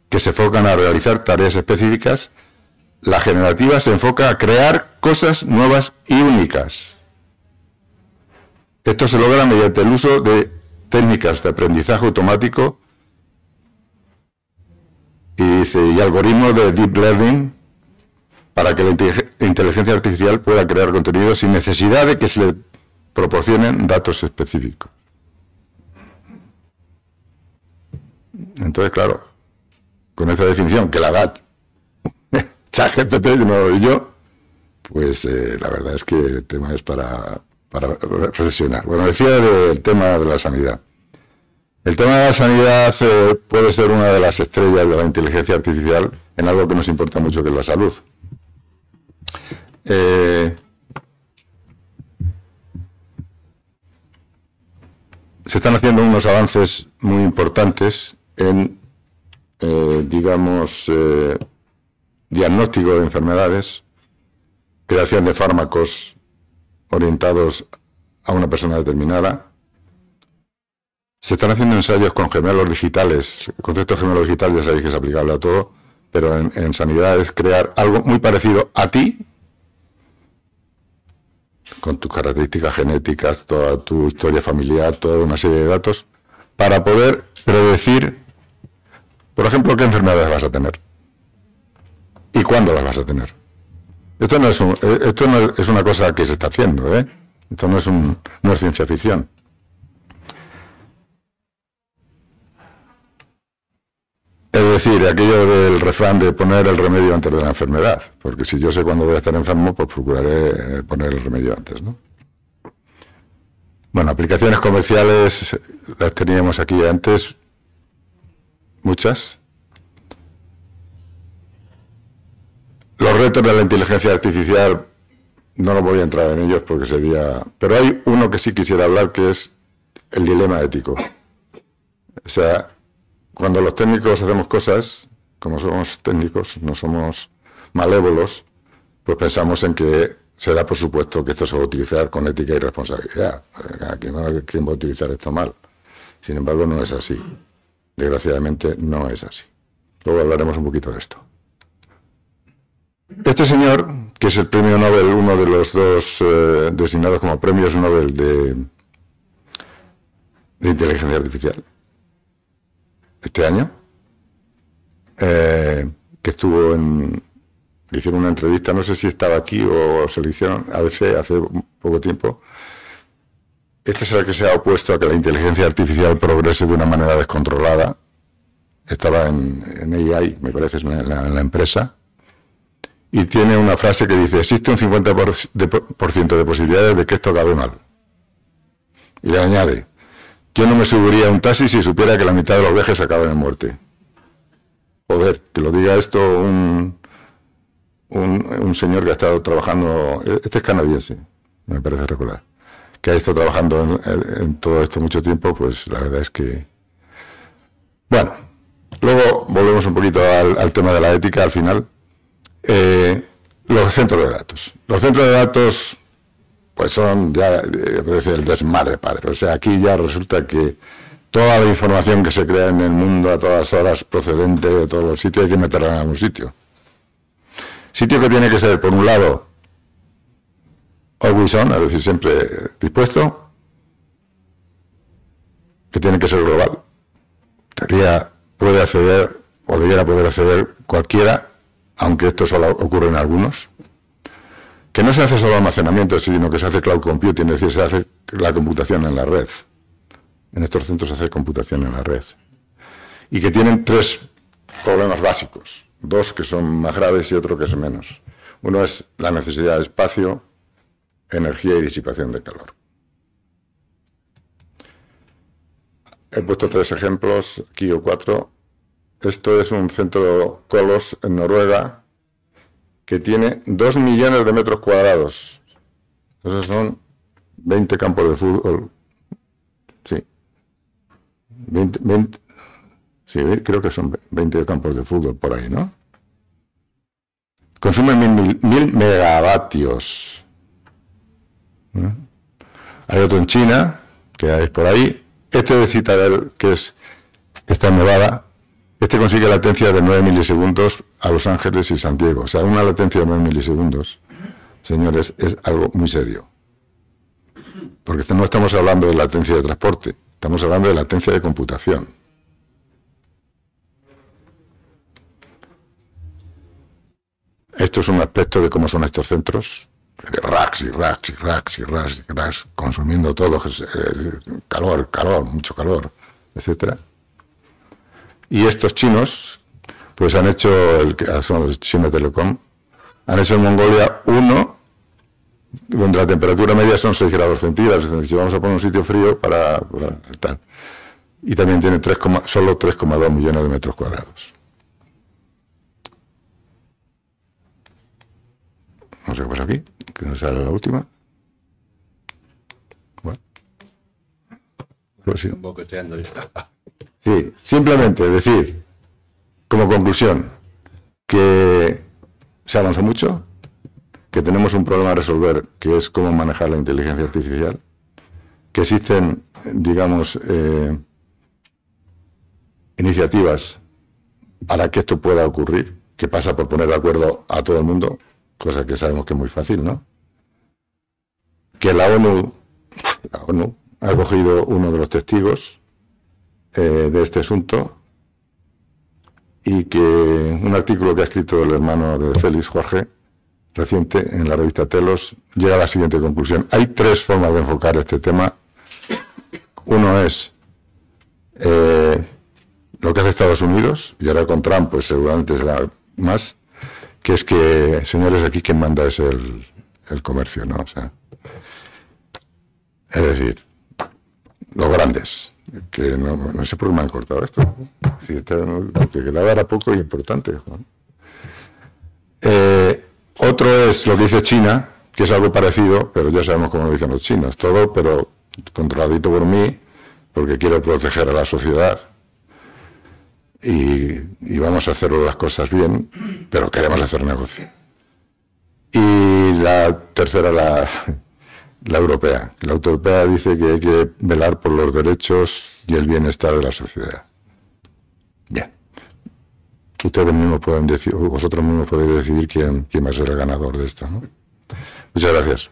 que se enfocan a realizar tareas específicas, la generativa se enfoca a crear cosas nuevas y únicas. Esto se logra mediante el uso de técnicas de aprendizaje automático y algoritmos de deep learning para que la inteligencia artificial pueda crear contenido sin necesidad de que se le proporcionen datos específicos. Entonces, claro, con esa definición que la da ChatGPT, no yo, pues la verdad es que el tema es para reflexionar. Bueno, decía del tema de la sanidad. El tema de la sanidad puede ser una de las estrellas de la inteligencia artificial en algo que nos importa mucho, que es la salud. Se están haciendo unos avances muy importantes en, diagnóstico de enfermedades, creación de fármacos orientados a una persona determinada. Se están haciendo ensayos con gemelos digitales. El concepto de gemelos digitales ya sabéis que es aplicable a todo, pero en sanidad es crear algo muy parecido a ti, con tus características genéticas, toda tu historia familiar, toda una serie de datos, para poder predecir, por ejemplo, qué enfermedades vas a tener y cuándo las vas a tener. Esto no es una cosa que se está haciendo, ¿eh? Esto no es ciencia ficción. Es decir, aquello del refrán de poner el remedio antes de la enfermedad, porque si yo sé cuándo voy a estar enfermo, pues procuraré poner el remedio antes, ¿no? Bueno, aplicaciones comerciales las teníamos aquí antes, muchas. Los retos de la inteligencia artificial, no los voy a entrar en ellos porque sería... Pero hay uno que sí quisiera hablar, que es el dilema ético. O sea, cuando los técnicos hacemos cosas, como somos técnicos, no somos malévolos, pues pensamos en que se da por supuesto que esto se va a utilizar con ética y responsabilidad. ¿Quién va a utilizar esto mal? Sin embargo, no es así. Desgraciadamente, no es así. Luego hablaremos un poquito de esto. Este señor, que es el premio Nobel, uno de los dos designados como premios Nobel de inteligencia artificial, este año, que estuvo le hicieron una entrevista, no sé si estaba aquí o se le hicieron a veces hace poco tiempo, Este es el que se ha opuesto a que la inteligencia artificial progrese de una manera descontrolada. Estaba en AI, me parece, en la empresa. Y tiene una frase que dice, existe un 50% de posibilidades de que esto acabe mal. Y le añade, yo no me subiría a un taxi si supiera que la mitad de los viajes acaban en muerte. Joder, que lo diga esto un señor que ha estado trabajando, este es canadiense, me parece recordar, que ha estado trabajando en todo esto mucho tiempo, pues la verdad es que... Bueno, luego volvemos un poquito al tema de la ética al final. Los centros de datos. Los centros de datos, pues son ya, el desmadre, padre. O sea, aquí ya resulta que toda la información que se crea en el mundo a todas horas procedente de todos los sitios hay que meterla en algún sitio. Sitio que tiene que ser, por un lado, always on, es decir, siempre dispuesto, que tiene que ser global. En teoría puede acceder, o debiera poder acceder cualquiera, aunque esto solo ocurre en algunos. Que no se hace solo almacenamiento, sino que se hace cloud computing, es decir, se hace la computación en la red. En estos centros se hace computación en la red. Y que tienen tres problemas básicos. Dos que son más graves y otro que es menos. Uno es la necesidad de espacio, energía y disipación de calor. He puesto 3 ejemplos, aquí o 4. Esto es un centro Kolos en Noruega que tiene 2 millones de metros cuadrados. Esos son 20 campos de fútbol. Sí. 20, sí, creo que son 20 campos de fútbol por ahí, ¿no? Consume 1000 megavatios. ¿No? Hay otro en China, que es por ahí. Este de Citadel, que está en Nevada, este consigue latencia de 9 milisegundos a Los Ángeles y San Diego. O sea, una latencia de 9 milisegundos, señores, es algo muy serio. Porque no estamos hablando de latencia de transporte, estamos hablando de latencia de computación. Esto es un aspecto de cómo son estos centros, racks y racks y racks y racks y racks, consumiendo todo, calor, mucho calor, etcétera. Y estos chinos, pues han hecho, son los China Telecom, han hecho en Mongolia uno, donde la temperatura media son 6 grados centígrados, es decir, vamos a poner un sitio frío para tal. Y también tiene solo 3,2 millones de metros cuadrados. No sé qué pasa aquí, que no sale la última. Bueno. Pues sí. Sí, simplemente decir, como conclusión, que se avanza mucho, que tenemos un problema a resolver, que es cómo manejar la inteligencia artificial, que existen, digamos, iniciativas para que esto pueda ocurrir, que pasa por poner de acuerdo a todo el mundo, cosa que sabemos que es muy fácil, ¿no? Que la ONU ha cogido uno de los testigos de este asunto y que un artículo que ha escrito el hermano de Félix, Jorge, reciente, en la revista Telos, llega a la siguiente conclusión. Hay 3 formas de enfocar este tema. Uno es lo que hace Estados Unidos, y ahora con Trump pues seguramente será más, que es que, señores, aquí quien manda es el comercio, ¿no? O sea, es decir, los grandes, que no sé por qué me han cortado esto, si porque quedaba era poco importante. Otro es lo que dice China, que es algo parecido, pero ya sabemos cómo lo dicen los chinos, todo, pero controladito por mí, porque quiero proteger a la sociedad. Y vamos a hacer las cosas bien, pero queremos hacer negocio. Y la tercera, la europea. La europea dice que hay que velar por los derechos y el bienestar de la sociedad. Bien. Ustedes mismos pueden decir, vosotros mismos podéis decidir quién va a ser el ganador de esto, ¿no? Muchas gracias.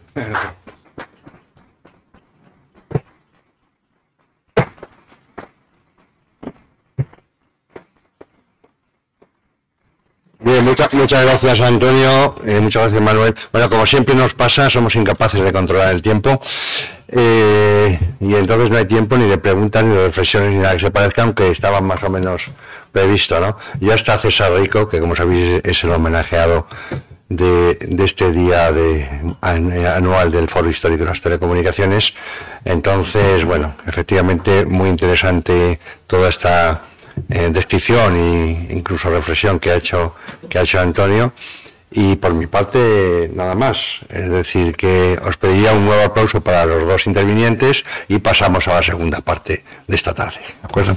Bien, muchas gracias, Antonio, muchas gracias, Manuel. Bueno, como siempre nos pasa, somos incapaces de controlar el tiempo. y entonces no hay tiempo ni de preguntas ni de reflexiones ni nada que se parezca, aunque estaban más o menos previsto, ¿no? Ya está César Rico, que como sabéis es el homenajeado de este día anual del Foro Histórico de las Telecomunicaciones. Entonces, bueno, efectivamente muy interesante toda esta descripción e incluso reflexión que ha hecho Antonio. Y por mi parte, nada más. Es decir, que os pediría un nuevo aplauso para los dos intervinientes y pasamos a la segunda parte de esta tarde. ¿De acuerdo?